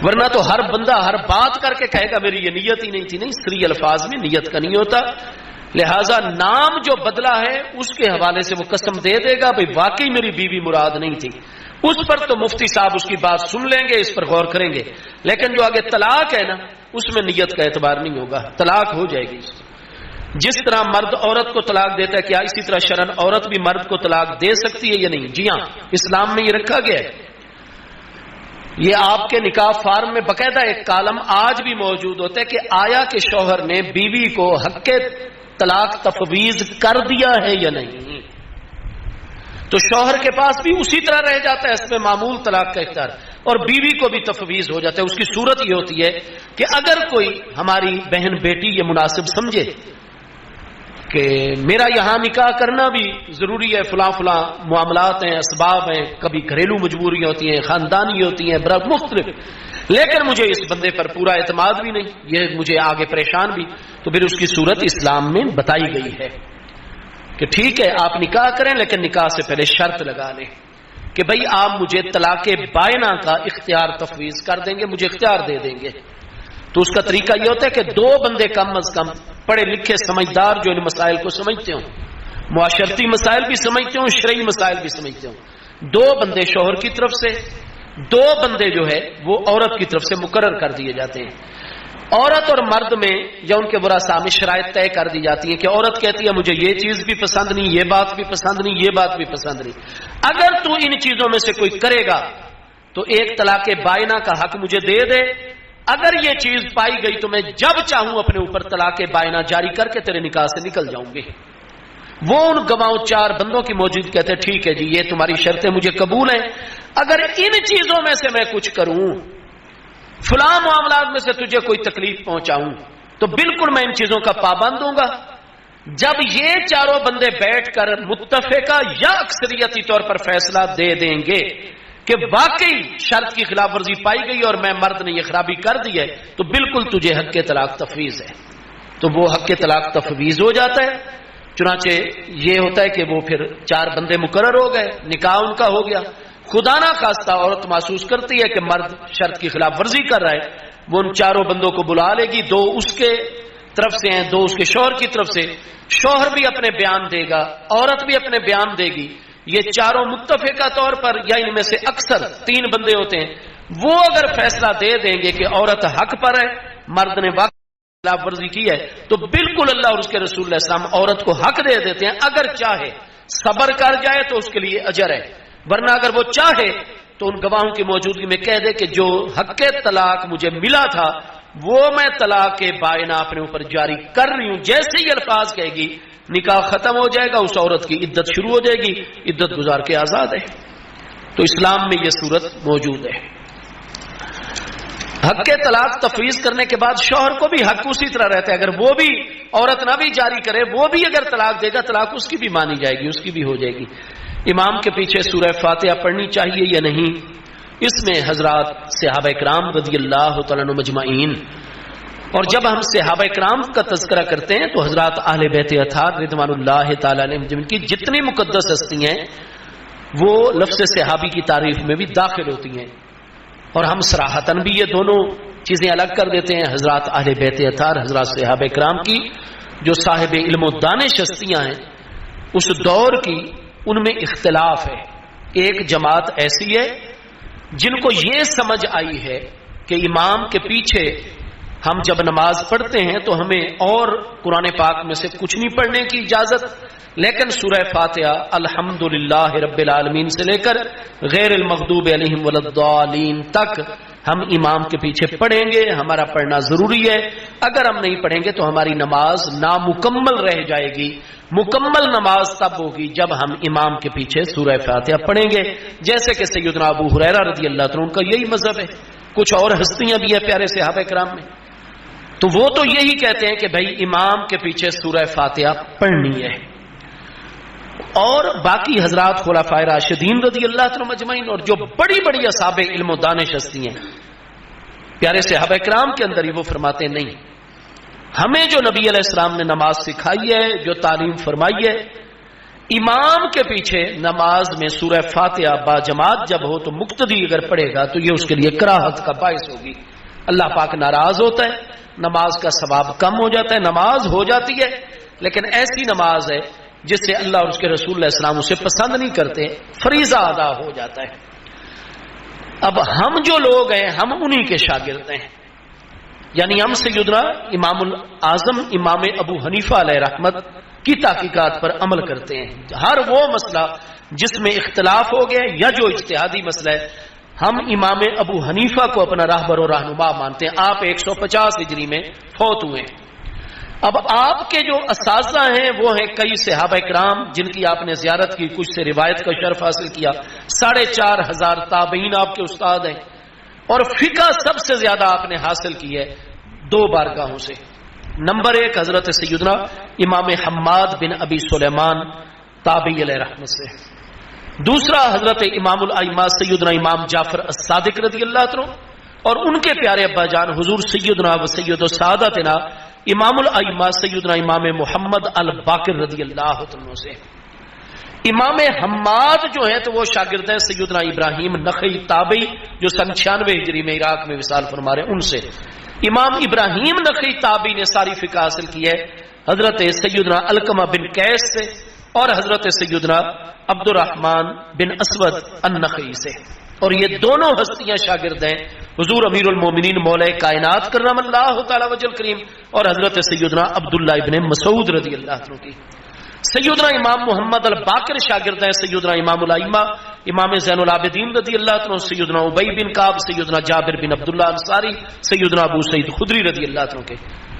ورنہ تو ہر بندہ ہر بات کر کے کہے گا میری یہ نیت ہی نہیں تھی، نہیں، صریح الفاظ میں نیت کا نہیں ہوتا، لہٰذا نام جو بدلا ہے اس کے حوالے سے وہ قسم دے دے گا بھئی واقعی میری بیوی مراد نہیں تھی، اس پر تو مفتی صاحب اس کی بات سن لیں گے، اس پر غور کریں گے، لیکن جو آگے طلاق ہے نا اس میں نیت کا اعتبار نہیں ہوگا، طلاق ہو جائے گی۔ جس طرح مرد عورت کو طلاق دیتا ہے کیا اسی طرح شرعن عورت بھی مرد کو طلاق دے سکتی ہے یا نہیں؟ جی ہاں، اسلام میں یہ رکھا گیا ہے، یہ آپ کے نکاح فارم میں باقاعدہ ایک کالم آج بھی موجود ہوتا ہے کہ آیا کہ شوہر نے بیوی کو حق طلاق تفویض کر دیا ہے یا نہیں، تو شوہر کے پاس بھی اسی طرح رہ جاتا ہے اس میں معمول طلاق کا اختیار، اور بیوی کو بھی تفویض ہو جاتا ہے۔ اس کی صورت یہ ہوتی ہے کہ اگر کوئی ہماری بہن بیٹی یہ مناسب سمجھے کہ میرا یہاں نکاح کرنا بھی ضروری ہے، فلاں فلاں معاملات ہیں، اسباب ہیں، کبھی گھریلو مجبوریاں ہوتی ہیں، خاندانی ہوتی ہیں، مختلف، لیکن مجھے اس بندے پر پورا اعتماد بھی نہیں، یہ مجھے آگے پریشان بھی، تو پھر اس کی صورت اسلام میں بتائی گئی ہے کہ ٹھیک ہے آپ نکاح کریں لیکن نکاح سے پہلے شرط لگا لیں کہ بھئی آپ مجھے طلاق بائنہ کا اختیار تفویض کر دیں گے، مجھے اختیار دے دیں گے۔ تو اس کا طریقہ یہ ہوتا ہے کہ 2 بندے کم از کم پڑھے لکھے سمجھدار جو ان مسائل کو سمجھتے ہوں، معاشرتی مسائل بھی سمجھتے ہوں، شرعی مسائل بھی سمجھتے ہوں، 2 بندے شوہر کی طرف سے، 2 بندے جو ہے وہ عورت کی طرف سے مقرر کر دیے جاتے ہیں۔ عورت اور مرد میں یا ان کے ورثاء میں شرائط طے کر دی جاتی ہیں کہ عورت کہتی ہے مجھے یہ چیز بھی پسند نہیں، یہ بات بھی پسند نہیں، یہ بات بھی پسند نہیں، اگر تو ان چیزوں میں سے کوئی کرے گا تو ایک طلاق بائنہ کا حق مجھے دے دے، اگر یہ چیز پائی گئی تو میں جب چاہوں اپنے اوپر طلاق بائنہ جاری کر کے تیرے نکاح سے نکل جاؤں گی۔ وہ ان گواہوں 4 بندوں کی موجود کہتے ہیں ٹھیک ہے جی یہ تمہاری شرطیں مجھے قبول ہیں، اگر ان چیزوں میں سے میں کچھ کروں، فلاں معاملات میں سے تجھے کوئی تکلیف پہنچاؤں تو بالکل میں ان چیزوں کا پابند ہوں گا۔ جب یہ 4 بندے بیٹھ کر متفقہ یا اکثریتی طور پر فیصلہ دے دیں گے کہ واقعی شرط کی خلاف ورزی پائی گئی اور میں مرد نے یہ خرابی کر دی ہے تو بالکل تجھے حق طلاق تفویض ہے، تو وہ حق طلاق تفویض ہو جاتا ہے۔ چنانچہ یہ ہوتا ہے کہ وہ پھر 4 بندے مقرر ہو گئے، نکاح ان کا ہو گیا۔ خدا نہ خواستہ عورت محسوس کرتی ہے کہ مرد شرط کی خلاف ورزی کر رہا ہے، وہ ان 4 بندوں کو بلا لے گی، 2 اس کے طرف سے ہیں، 2 اس کے شوہر کی طرف سے، شوہر بھی اپنے بیان دے گا، عورت بھی اپنے بیان دے گی، یہ 4 متفقہ طور پر یا ان میں سے اکثر 3 بندے ہوتے ہیں، وہ اگر فیصلہ دے دیں گے کہ عورت حق پر ہے، مرد نے واقعی خلاف ورزی کی ہے، تو بالکل اللہ اور اس کے رسول علیہ السلام عورت کو حق دے دیتے ہیں، اگر چاہے صبر کر جائے تو اس کے لیے اجر ہے، ورنہ اگر وہ چاہے تو ان گواہوں کی موجودگی میں کہہ دے کہ جو حق طلاق مجھے ملا تھا وہ میں طلاق بائنہ اپنے اوپر جاری کر رہی ہوں، جیسے ہی الفاظ کہے گی نکاح ختم ہو جائے گا، اس عورت کی عدت شروع ہو جائے گی، عدت گزار کے آزاد ہے۔ تو اسلام میں یہ صورت موجود ہے۔ حق طلاق تفویض کرنے کے بعد شوہر کو بھی حق اسی طرح رہتا ہے، اگر وہ بھی عورت نہ بھی جاری کرے، وہ بھی اگر طلاق دے گا طلاق اس کی بھی مانی جائے گی، اس کی بھی ہو جائے گی۔ امام کے پیچھے سورہ فاتحہ پڑھنی چاہیے یا نہیں؟ اس میں حضرات صحابہ کرام رضی اللہ تعالیٰ عنہ مجمعین، اور جب ہم صحابہ کرام کا تذکرہ کرتے ہیں تو حضرات اہل بیت اطہار رضوان اللہ تعالیٰ علیہم جن کی جتنی مقدس ہستی ہیں وہ لفظ صحابی کی تعریف میں بھی داخل ہوتی ہیں، اور ہم صراحتاً بھی یہ دونوں چیزیں الگ کر دیتے ہیں۔ حضرات اہل بیت اطہار، حضرات صحابہ کرام کی جو صاحب علم و دانش ہستیاں ہیں اس دور کی، ان میں اختلاف ہے۔ ایک جماعت ایسی ہے جن کو یہ سمجھ آئی ہے کہ امام کے پیچھے ہم جب نماز پڑھتے ہیں تو ہمیں اور قرآن پاک میں سے کچھ نہیں پڑھنے کی اجازت، لیکن سورہ فاتحہ الحمدللہ رب العالمین سے لے کر غیر المغضوب علیہم ولا الضالین تک ہم امام کے پیچھے پڑھیں گے، ہمارا پڑھنا ضروری ہے۔ اگر ہم نہیں پڑھیں گے تو ہماری نماز نامکمل رہ جائے گی۔ مکمل نماز تب ہوگی جب ہم امام کے پیچھے سورہ فاتحہ پڑھیں گے، جیسے کہ سیدنا ابو ہریرہ رضی اللہ عنہ کا یہی مذہب ہے۔ کچھ اور ہستیاں بھی ہیں پیارے صحابہ کرام میں، تو وہ تو یہی کہتے ہیں کہ بھائی امام کے پیچھے سورہ فاتحہ پڑھنی ہے، اور باقی حضرات خلفائے راشدین رضی اللہ عنہ مجمعین اور جو بڑی بڑی اصحاب علم و دانش ہستی ہیں پیارے صحابہ کرام کے اندر ہی، وہ فرماتے ہیں نہیں، ہمیں جو نبی علیہ السلام نے نماز سکھائی ہے، جو تعلیم فرمائی ہے، امام کے پیچھے نماز میں سورہ فاتحہ با جماعت جب ہو تو مقتدی اگر پڑھے گا تو یہ اس کے لیے کراہت کا باعث ہوگی، اللہ پاک ناراض ہوتا ہے، نماز کا ثواب کم ہو جاتا ہے۔ نماز ہو جاتی ہے لیکن ایسی نماز ہے جس سے اللہ اور اس کے رسول علیہ السلام اسے پسند نہیں کرتے، فریضہ ادا ہو جاتا ہے۔ اب ہم جو لوگ ہیں ہم انہی کے شاگرد ہیں، یعنی ہم سیدنا امام الاعظم امام ابو حنیفہ علیہ رحمت کی تحقیقات پر عمل کرتے ہیں۔ ہر وہ مسئلہ جس میں اختلاف ہو گیا یا جو اجتہادی مسئلہ ہے، ہم امام ابو حنیفہ کو اپنا راہبر و رہنما مانتے ہیں۔ آپ 150 ہجری میں فوت ہوئے ہیں۔ اب آپ کے جو اساتذہ ہیں وہ ہیں کئی صحابہ کرام جن کی آپ نے زیارت کی، کچھ سے روایت کا شرف حاصل کیا، 4500 تابعین آپ کے استاد ہیں، اور فقہ سب سے زیادہ آپ نے حاصل کی ہے 2 بارگاہوں سے۔ نمبر 1 حضرت سیدنا امام حماد بن ابی سلیمان تابعی علیہ رحمت سے، دوسرا حضرت امام الائمہ سیدنا امام جعفر الصادق رضی اللہ عنہ اور ان کے پیارے ابا جان حضور سیدنا و سید السادتنا امام الائمہ سیدنا امام محمد الباقر رضی اللہ عنہ سے۔ امام حماد جو ہیں تو وہ شاگرد ہیں سیدنا ابراہیم نخعی تابعی جو سن 96 ہجری میں عراق میں وصال فرما رہے ہیں، ان سے امام ابراہیم نخعی تابعی نے ساری فقہ حاصل کی ہے حضرت سیدنا علقمہ بن قیس سے اور حضرت سیدنا عبد الرحمن بن اسود النخعی سے، اور یہ دونوں ہستیاں شاگرد ہیں حضور امیر المومنین مولا کائنات کرم اللہ تعالی وجل کریم اور حضرت سیدنا عبداللہ ابن مسعود رضی اللہ عنہ کی۔ سیدنا امام محمد الباقر شاگرد ہیں سیدنا امام الائمہ امام زین العابدین رضی اللہ عنہ، سیدنا ابی بن کعب، سیدنا جابر بن عبداللہ انصاری، سیدنا ابو سعید خدری رضی اللہ عنہ کے،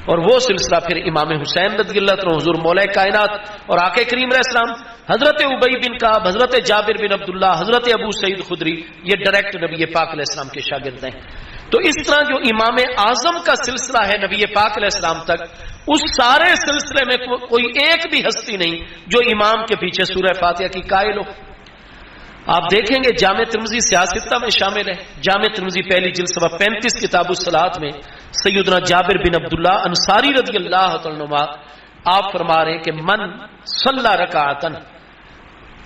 اور وہ سلسلہ پھر امام حسین رضی اللہ عنہ حضور مولا کائنات اور آقا کریم علیہ السلام، حضرت ابی بن کعب، حضرت جابر بن عبداللہ، حضرت ابو سعید خدری، یہ ڈائریکٹ نبی پاک علیہ السلام کے شاگرد ہیں۔ تو اس طرح جو امام اعظم کا سلسلہ ہے نبی پاک علیہ السلام تک، اس سارے سلسلے میں کوئی ایک بھی ہستی نہیں جو امام کے پیچھے سورہ فاتحہ کی قائل ہو۔ آپ دیکھیں گے جامع ترمذی سیاستہ میں شامل ہے، جامع ترمذی پہلی جلد صفحہ 35 کتاب الصلاۃ میں سیدنا جابر بن عبداللہ انصاری رضی اللہ عنہ آپ فرما رہے ہیں کہ من صلی رکعۃ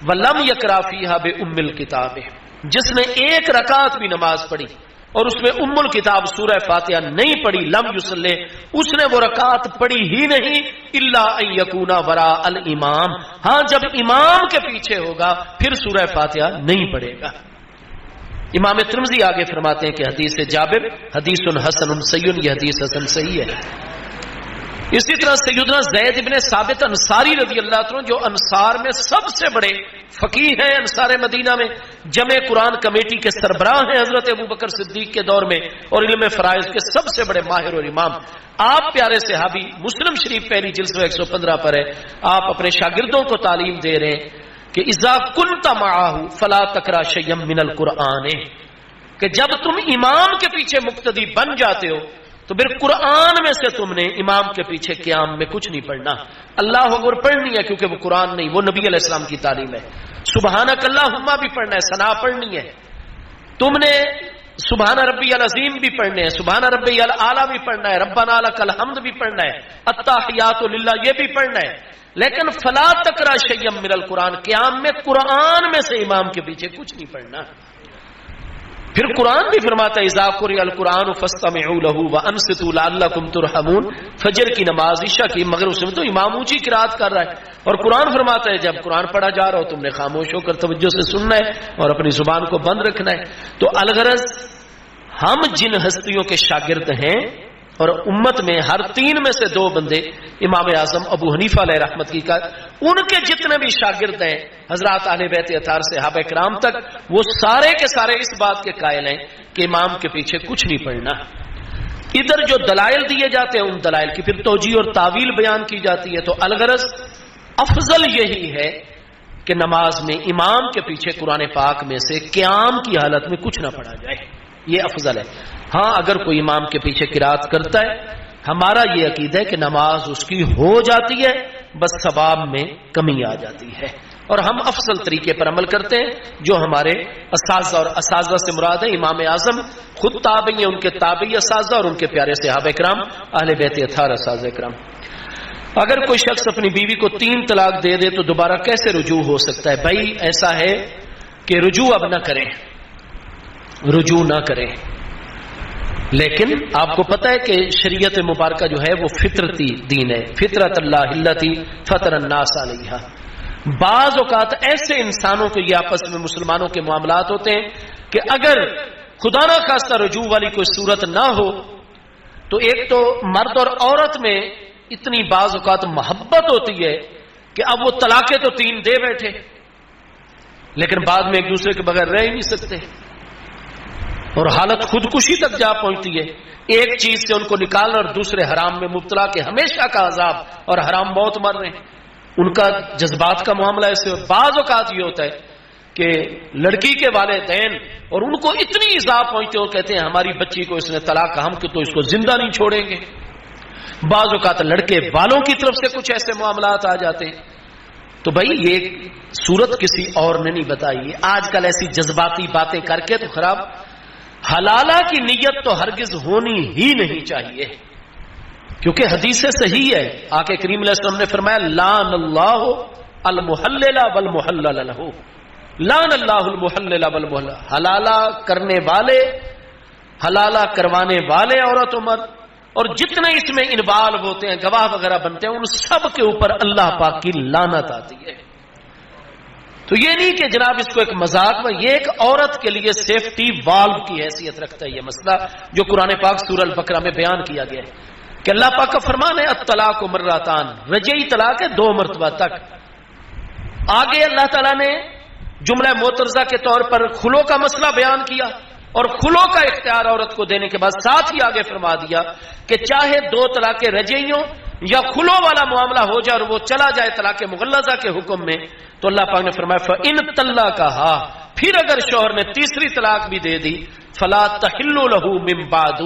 ولم یقرأ فیہا بأم الکتاب، جس نے 1 رکعت بھی نماز پڑھی اور اس میں ام الکتاب سورہ فاتحہ نہیں پڑھی، لم یصلی، اس نے وہ رکعت پڑھی ہی نہیں، الا ان یکون وراء الامام، ہاں جب امام کے پیچھے ہوگا پھر سورہ فاتحہ نہیں پڑھے گا۔ امام ترمذی آگے فرماتے ہیں کہ حدیث جابر حدیث حسن صحیح، یہ حدیث حسن صحیح ہے۔ اسی طرح سیدنا زید ابن ثابت انصاری رضی اللہ عنہ جو انصار میں سب سے بڑے فقیہ ہیں، انصار مدینہ میں جمع قرآن کمیٹی کے سربراہ ہیں حضرت ابوبکر صدیق کے دور میں، اور علم فرائض کے سب سے بڑے ماہر اور امام، آپ پیارے صحابی مسلم شریف پہلی جلد 115 پر ہے، آپ اپنے شاگردوں کو تعلیم دے رہے ہیں کہ اذا کنت معه فلا تقرأ شيئا من القرآن، کہ جب تم امام کے پیچھے مقتدی بن جاتے ہو تو پھر قرآن میں سے تم نے امام کے پیچھے قیام میں کچھ نہیں پڑھنا، اللہ اکبر پڑھنی ہے کیونکہ وہ قرآن نہیں، وہ نبی علیہ السلام کی تعلیم ہے، سبحانک اللہم بھی پڑھنا ہے، ثنا پڑھنی ہے، تم نے سبحان ربی العظیم بھی پڑھنے ہیں، سبحان ربی الاعلی بھی پڑھنا ہے، ربنا لک الحمد بھی پڑھنا ہے، التحیات للہ یہ بھی پڑھنا ہے، لیکن فلا تقرأ شیئا من القرآن، قیام میں قرآن میں سے امام کے پیچھے کچھ نہیں پڑھنا۔ پھر قرآن بھی فرماتا ہے اذا قرئ القرآن فاستمعوا له وانصتوا لعلکم ترحمون، فجر کی نماز، عشاء کی، مگر اس میں تو امام اونچی قرات کر رہا ہے، اور قرآن فرماتا ہے جب قرآن پڑھا جا رہا ہو تم نے خاموش ہو کر توجہ سے سننا ہے اور اپنی زبان کو بند رکھنا ہے۔ تو الغرض ہم جن ہستیوں کے شاگرد ہیں، اور امت میں ہر 3 میں سے 2 بندے امام اعظم ابو حنیفہ علیہ رحمت کی کا، ان کے جتنے بھی شاگرد ہیں حضرات اہل بیت اطہار سے صحابہ کرام تک، وہ سارے کے سارے اس بات کے قائل ہیں کہ امام کے پیچھے کچھ نہیں پڑھنا۔ ادھر جو دلائل دیے جاتے ہیں ان دلائل کی پھر توجیہ اور تعویل بیان کی جاتی ہے۔ تو الغرض افضل یہی ہے کہ نماز میں امام کے پیچھے قرآن پاک میں سے قیام کی حالت میں کچھ نہ پڑھا جائے، یہ افضل ہے۔ ہاں اگر کوئی امام کے پیچھے قرات کرتا ہے، ہمارا یہ عقیدہ ہے کہ نماز اس کی ہو جاتی ہے، بس ثواب میں کمی آ جاتی ہے، اور ہم افضل طریقے پر عمل کرتے ہیں جو ہمارے اساتذہ، اور اساتذہ سے مراد ہے امام اعظم خود تابعی ہیں، ان کے تابعی اساتذہ اور ان کے پیارے صحابہ کرام اہل بیت اطہار اساتذہ کرام۔ اگر کوئی شخص اپنی بیوی کو 3 طلاق دے دے تو دوبارہ کیسے رجوع ہو سکتا ہے؟ بھائی ایسا ہے کہ رجوع اب نہ کریں، رجوع نہ کریں، لیکن آپ کو پتہ ہے کہ شریعت مبارکہ جو ہے وہ فطرتی دین ہے، فطرت اللہ التی فطر الناس علیہا۔ بعض اوقات ایسے انسانوں کو یہ آپس میں مسلمانوں کے معاملات ہوتے ہیں کہ اگر خدا نہ خواستہ رجوع والی کوئی صورت نہ ہو تو ایک تو مرد اور عورت میں اتنی بعض اوقات محبت ہوتی ہے کہ اب وہ طلاقیں تو 3 دے بیٹھے، لیکن بعد میں ایک دوسرے کے بغیر رہ ہی نہیں سکتے، اور حالت خودکشی تک جا پہنچتی ہے، ایک چیز سے ان کو نکالنا اور دوسرے حرام میں مبتلا کے ہمیشہ کا عذاب اور حرام موت مر رہے ہیں۔ ان کا جذبات کا معاملہ ایسے، بعض اوقات یہ ہوتا ہے کہ لڑکی کے والدین اور ان کو اتنی ایذا پہنچتے اور کہتے ہیں ہماری بچی کو اس نے طلاق، ہم تو اس کو زندہ نہیں چھوڑیں گے۔ بعض اوقات لڑکے والوں کی طرف سے کچھ ایسے معاملات آ جاتے ہیں۔ تو بھائی یہ صورت کسی اور نے نہیں بتائی، آج کل ایسی جذباتی باتیں کر کے تو خراب۔ حلالہ کی نیت تو ہرگز ہونی ہی نہیں چاہیے، کیونکہ حدیث سے صحیح ہے، آقا کریم علیہ السلام نے فرمایا لعن اللہ المحلل والمحلل له، لعن اللہ المحلل والمحلل، حلالہ کرنے والے، حلالہ کروانے والے عورت و مرد اور جتنے اس میں انوالو ہوتے ہیں، گواہ وغیرہ بنتے ہیں، ان سب کے اوپر اللہ پاک کی لعنت آتی ہے۔ تو یہ نہیں کہ جناب اس کو ایک مذاق میں، یہ ایک عورت کے لیے سیفٹی والو کی حیثیت رکھتا ہے یہ مسئلہ جو قرآن پاک سورہ البقرہ میں بیان کیا گیا ہے کہ اللہ پاک کا فرمان ہے الطلاق مرتان، رجعی طلاق ہے 2 مرتبہ تک۔ آگے اللہ تعالیٰ نے جملہ معترضہ کے طور پر خلو کا مسئلہ بیان کیا، اور خلو کا اختیار عورت کو دینے کے بعد ساتھ ہی آگے فرما دیا کہ چاہے 2 طلاقیں رجعی ہوں یا خلو والا معاملہ ہو جائے اور وہ چلا جائے طلاق مغلظہ کے حکم میں، تو اللہ پاک نے فرمایا فَإِنْ طَلَّقَهَا، پھر اگر شوہر نے تیسری طلاق بھی دے دی فَلَا تَحِلُّ لَهُ مِنْ بَعْدُ،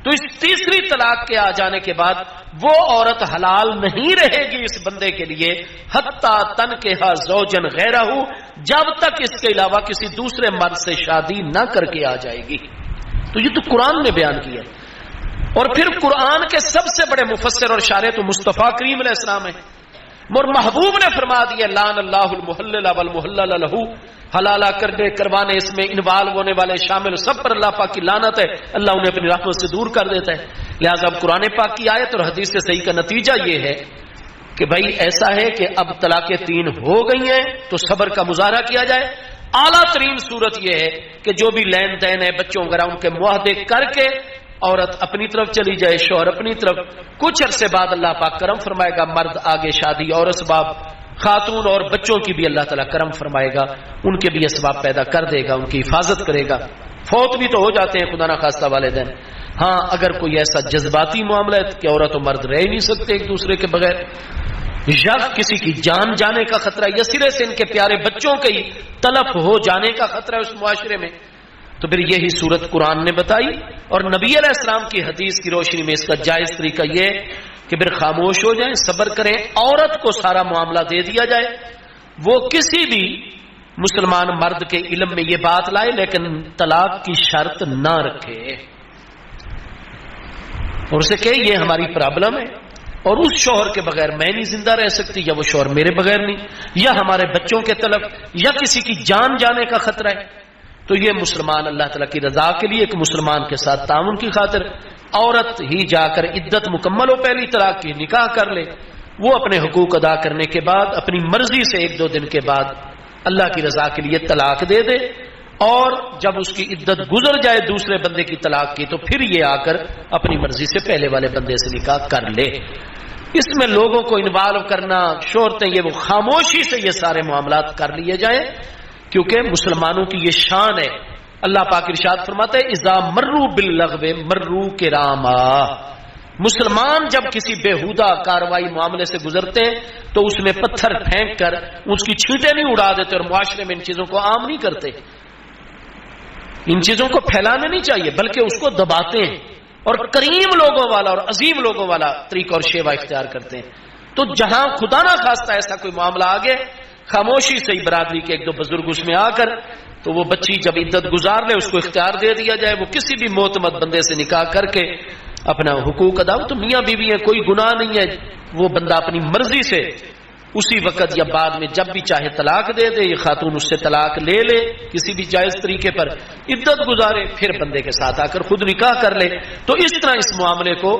تو اس تیسری طلاق کے آ جانے کے بعد وہ عورت حلال نہیں رہے گی اس بندے کے لیے حَتَّى تَنْكِحَ زَوْجًا غَيْرَهُ، جب تک اس کے علاوہ کسی دوسرے مرد سے شادی نہ کر کے آ جائے گی۔ تو یہ تو قرآن نے بیان کیا ہے، اور پھر قرآن کے سب سے بڑے مفسر اور شارح تو مصطفیٰ کریم علیہ السلام ہیں، اور محبوب نے فرما دیا لعن اللہ المحلل والمحلل له، حلالہ کرنے کروانے اس میں انوالو ہونے والے شامل سب پر اللہ پاک کی لعنت ہے، اللہ انہیں اپنی رحمت سے دور کر دیتا ہے۔ لہذا اب قرآن پاک کی آیت اور حدیث سے صحیح کا نتیجہ یہ ہے کہ بھائی ایسا ہے کہ اب طلاقیں 3 ہو گئی ہیں تو صبر کا مظاہرہ کیا جائے۔ اعلیٰ ترین صورت یہ ہے کہ جو بھی لین دین ہے بچوں وغیرہ ان کے معاہدے کر کے عورت اپنی طرف چلی جائے، شوہر اپنی طرف، کچھ عرصے بعد اللہ پاک کرم فرمائے گا، مرد آگے شادی اور اسباب، خاتون اور بچوں کی بھی اللہ تعالیٰ کرم فرمائے گا، ان کے بھی اسباب پیدا کر دے گا، ان کی حفاظت کرے گا۔ فوت بھی تو ہو جاتے ہیں خدا نہ خواستہ والدین، ہاں اگر کوئی ایسا جذباتی معاملہ ہے کہ عورت و مرد رہ ہی نہیں سکتے ایک دوسرے کے بغیر، یا کسی کی جان جانے کا خطرہ یا سرے سے ان کے پیارے بچوں کے ہی تلف ہو جانے کا خطرہ ہے اس معاشرے میں، تو پھر یہی صورت قرآن نے بتائی، اور نبی علیہ السلام کی حدیث کی روشنی میں اس کا جائز طریقہ یہ ہے کہ پھر خاموش ہو جائیں، صبر کریں، عورت کو سارا معاملہ دے دیا جائے، وہ کسی بھی مسلمان مرد کے علم میں یہ بات لائے لیکن طلاق کی شرط نہ رکھے اور اسے کہ یہ ہماری پرابلم ہے اور اس شوہر کے بغیر میں نہیں زندہ رہ سکتی، یا وہ شوہر میرے بغیر نہیں، یا ہمارے بچوں کے طلب، یا کسی کی جان جانے کا خطرہ ہے، تو یہ مسلمان اللہ تعالیٰ کی رضا کے لیے ایک مسلمان کے ساتھ تعاون کی خاطر عورت ہی جا کر عدت مکمل ہو پہلی طلاق کی نکاح کر لے، وہ اپنے حقوق ادا کرنے کے بعد اپنی مرضی سے 1-2 دن کے بعد اللہ کی رضا کے لیے طلاق دے دے، اور جب اس کی عدت گزر جائے دوسرے بندے کی طلاق کی تو پھر یہ آ کر اپنی مرضی سے پہلے والے بندے سے نکاح کر لے۔ اس میں لوگوں کو انوالو کرنا، شہرتیں، یہ وہ خاموشی سے یہ سارے معاملات کر لیے جائیں، کیونکہ مسلمانوں کی یہ شان ہے۔ اللہ پاک ارشاد فرماتے ہیں اذا مروا باللغو مروا کراما، مسلمان جب کسی بےہودہ کاروائی معاملے سے گزرتے ہیں تو اس میں پتھر پھینک کر اس کی چھینٹیں نہیں اڑا دیتے اور معاشرے میں ان چیزوں کو عام نہیں کرتے، ان چیزوں کو پھیلانے نہیں چاہیے بلکہ اس کو دباتے ہیں اور کریم لوگوں والا اور عظیم لوگوں والا طریقہ اور شیوا اختیار کرتے ہیں۔ تو جہاں خدا نہ خواستہ ایسا کوئی معاملہ آگے، خاموشی سے ہی برادری کے 1-2 بزرگ اس میں آ کر تو وہ بچی جب عدت گزار لے اس کو اختیار دے دیا جائے، وہ کسی بھی معتمد بندے سے نکاح کر کے اپنا حقوق ادا، تو میاں بیوی ہیں، کوئی گناہ نہیں ہے، وہ بندہ اپنی مرضی سے اسی وقت یا بعد میں جب بھی چاہے طلاق دے دے، یہ خاتون اس سے طلاق لے لے کسی بھی جائز طریقے پر، عدت گزارے، پھر بندے کے ساتھ آ کر خود نکاح کر لے۔ تو اس طرح اس معاملے کو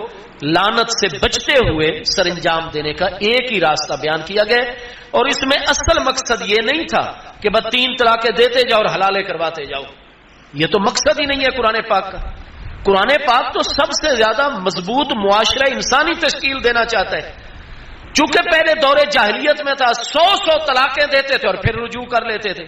لعنت سے بچتے ہوئے سر انجام دینے کا ایک ہی راستہ بیان کیا گیا، اور اس میں اصل مقصد یہ نہیں تھا کہ بس 3 طلاقیں دیتے جاؤ اور حلالے کرواتے جاؤ، یہ تو مقصد ہی نہیں ہے قرآن پاک کا۔ قرآن پاک تو سب سے زیادہ مضبوط معاشرہ انسانی تشکیل دینا چاہتا ہے، چونکہ پہلے دور جاہلیت میں تھا 100 طلاقیں دیتے تھے اور پھر رجوع کر لیتے تھے،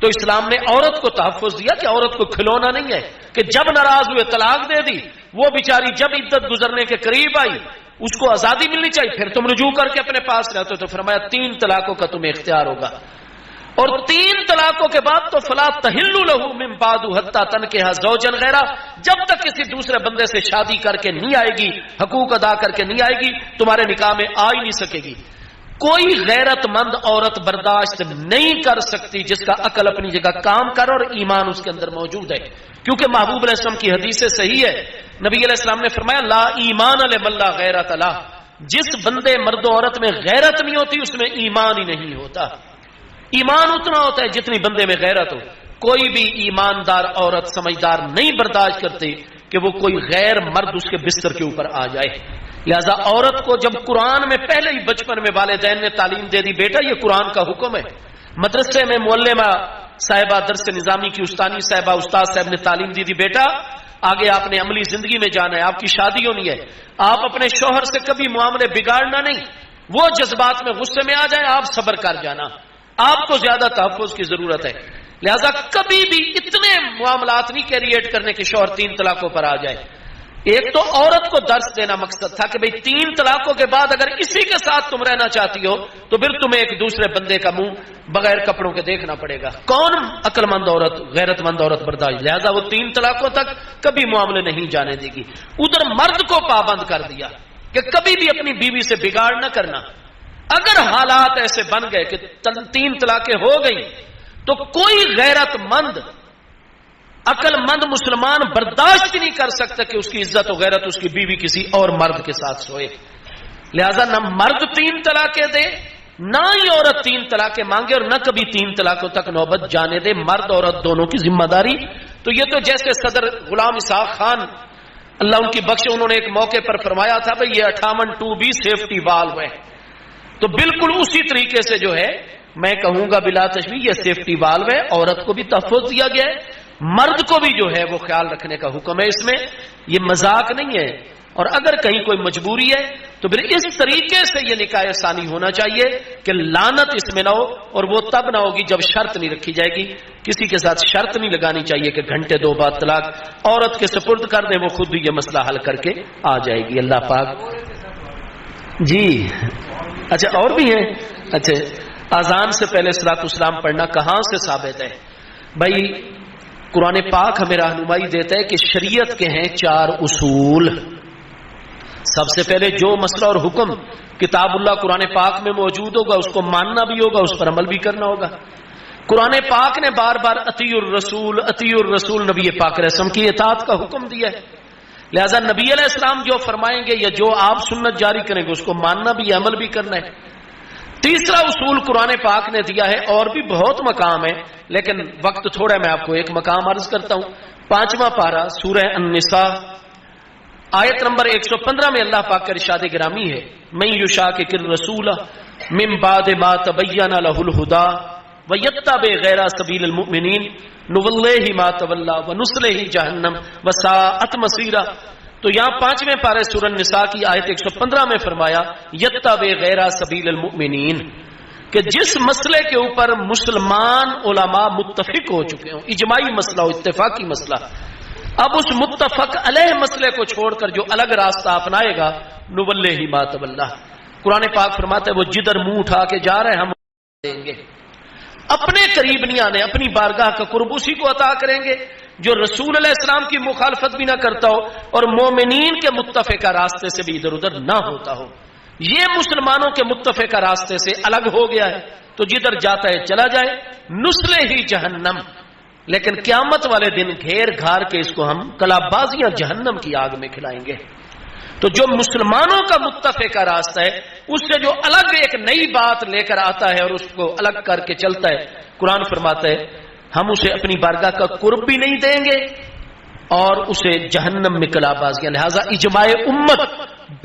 تو اسلام نے عورت کو تحفظ دیا کہ عورت کو کھلونا نہیں ہے کہ جب ناراض ہوئے طلاق دے دی، وہ بیچاری جب عدت گزرنے کے قریب آئی اس کو آزادی ملنی چاہیے، پھر تم رجوع کر کے اپنے پاس رہتے، تو فرمایا 3 طلاقوں کا تمہیں اختیار ہوگا، اور 3 طلاقوں کے بعد تو فلا تحل له من بعد حتى تنكح زوجا غیرہ، جب تک کسی دوسرے بندے سے شادی کر کے نہیں آئے گی، حقوق ادا کر کے نہیں آئے گی، تمہارے نکاح میں آ ہی نہیں سکے گی۔ کوئی غیرت مند عورت برداشت نہیں کر سکتی جس کا عقل اپنی جگہ کام کر اور ایمان اس کے اندر موجود ہے، کیونکہ محبوب علیہ السلام کی حدیث سے صحیح ہے، نبی علیہ السلام نے فرمایا لا ایمان لمن لا غیرت له، جس بندے مرد و عورت میں غیرت نہیں ہوتی اس میں ایمان ہی نہیں ہوتا۔ ایمان اتنا ہوتا ہے جتنی بندے میں غیرت ہو، کوئی بھی ایماندار عورت سمجھدار نہیں برداشت کرتی کہ وہ کوئی غیر مرد اس کے بستر کے اوپر آ جائے۔ لہذا عورت کو جب قرآن میں پہلے ہی بچپن میں والدین نے تعلیم دے دی، بیٹا یہ قرآن کا حکم ہے، مدرسے میں معلمہ صاحبہ، درس نظامی کی استانی صاحبہ، استاد صاحب نے تعلیم دی بیٹا آگے آپ نے عملی زندگی میں جانا ہے، آپ کی شادی ہونی ہے، آپ اپنے شوہر سے کبھی معاملے بگاڑنا نہیں، وہ جذبات میں غصے میں آ جائیں آپ صبر کر جانا، آپ کو زیادہ تحفظ کی ضرورت ہے۔ لہذا کبھی بھی اتنے معاملات نہیں کیریٹ کرنے کے شوہر 3 طلاقوں پر آ جائے۔ ایک تو عورت کو درس دینا مقصد تھا کہ بھئی 3 طلاقوں کے بعد اگر اسی کے ساتھ تم رہنا چاہتی ہو تو پھر تمہیں ایک دوسرے بندے کا منہ بغیر کپڑوں کے دیکھنا پڑے گا، کون عقل مند عورت، غیرت مند عورت برداشت، لہذا وہ 3 طلاقوں تک کبھی معاملے نہیں جانے دے گی۔ ادھر مرد کو پابند کر دیا کہ کبھی بھی اپنی بیوی سے بگاڑ نہ کرنا، اگر حالات ایسے بن گئے کہ 3 طلاقیں ہو گئی تو کوئی غیرت مند عقل مند مسلمان برداشت نہیں کر سکتا کہ اس کی عزت و غیرت اس کی بیوی کسی اور مرد کے ساتھ سوئے، لہذا نہ مرد 3 طلاقیں دے نہ ہی عورت 3 طلاقیں مانگے اور نہ کبھی 3 طلاقوں تک نوبت جانے دے، مرد عورت دونوں کی ذمہ داری۔ تو یہ تو جیسے صدر غلام اسحاق خان اللہ ان کی بخشے، انہوں نے ایک موقع پر فرمایا تھا بھئی یہ 58 بھی سیفٹی والو ہے، تو بالکل اسی طریقے سے جو ہے میں کہوں گا بلا تشبیہ یہ سیفٹی والو ہے، عورت کو بھی تحفظ دیا گیا ہے، مرد کو بھی جو ہے وہ خیال رکھنے کا حکم ہے، اس میں یہ مذاق نہیں ہے، اور اگر کہیں کوئی مجبوری ہے تو پھر اس طریقے سے یہ نکاح ثانی ہونا چاہیے کہ لعنت اس میں نہ ہو، اور وہ تب نہ ہوگی جب شرط نہیں رکھی جائے گی، کسی کے ساتھ شرط نہیں لگانی چاہیے کہ گھنٹے 2 بعد طلاق، عورت کے سپرد کر دیں وہ خود بھی یہ مسئلہ حل کر کے آ جائے گی۔ اللہ پاک جی اچھا اور بھی ہیں، اچھا اذان سے پہلے صلاۃ والسلام پڑھنا کہاں سے ثابت ہے؟ بھائی قرآن پاک ہمیں رہنمائی دیتا ہے کہ شریعت کے ہیں 4 اصول۔ سب سے پہلے جو مسئلہ اور حکم کتاب اللہ قرآن پاک میں موجود ہوگا اس کو ماننا بھی ہوگا، اس پر عمل بھی کرنا ہوگا۔ قرآن پاک نے بار بار اطیعوا الرسول نبی پاک علیہ السلام کی اطاعت کا حکم دیا ہے، لہذا نبی علیہ السلام جو فرمائیں گے یا جو آپ سنت جاری کریں گے اس کو ماننا بھی، عمل بھی کرنا ہے۔ تیسرا اصول قرآن پاک نے دیا ہے، اور بھی بہت مقام ہے لیکن وقت تھوڑا ہے، میں آپ کو ایک مقام عرض کرتا ہوں۔ 5واں پارہ سورہ النساء آیت نمبر 115 میں اللہ پاک کا ارشاد گرامی ہے، من یشاقق الرسول من بعد ما تبین له الہدی ویتبع غیر سبیل المؤمنین نولہ ما تولی ونصلہ جہنم وساءت مصیرا۔ تو یہاں 5ویں پارے سورہ النساء کی آیت 115 میں فرمایا یتبع غیر سبیل المؤمنین، کہ جس مسئلے کے اوپر مسلمان علماء متفق ہو چکے ہوں، اجماعی مسئلہ ہو، اتفاقی مسئلہ، اب اس متفق علیہ مسئلے کو چھوڑ کر جو الگ راستہ اپنائے گا نولہ ما تولی، قرآن پاک فرماتا ہے وہ جدھر منہ اٹھا کے جا رہے ہیں ہم دیں گے، اپنے قریب نہیں آنے، اپنی بارگاہ کا قرب اسی کو عطا کریں گے جو رسول علیہ السلام کی مخالفت بھی نہ کرتا ہو اور مومنین کے متفقہ راستے سے بھی ادھر ادھر نہ ہوتا ہو۔ یہ مسلمانوں کے متفقہ راستے سے الگ ہو گیا ہے تو جدھر جاتا ہے چلا جائے، نسلے ہی جہنم، لیکن قیامت والے دن گھیر گھار کے اس کو ہم کلابازیاں جہنم کی آگ میں کھلائیں گے۔ تو جو مسلمانوں کا متفقہ راستہ ہے اس سے جو الگ ایک نئی بات لے کر آتا ہے اور اس کو الگ کر کے چلتا ہے، قرآن فرماتا ہے ہم اسے اپنی بارگاہ کا قرب بھی نہیں دیں گے اور اسے جہنم میں کلابازیاں۔ لہذا اجماع امت،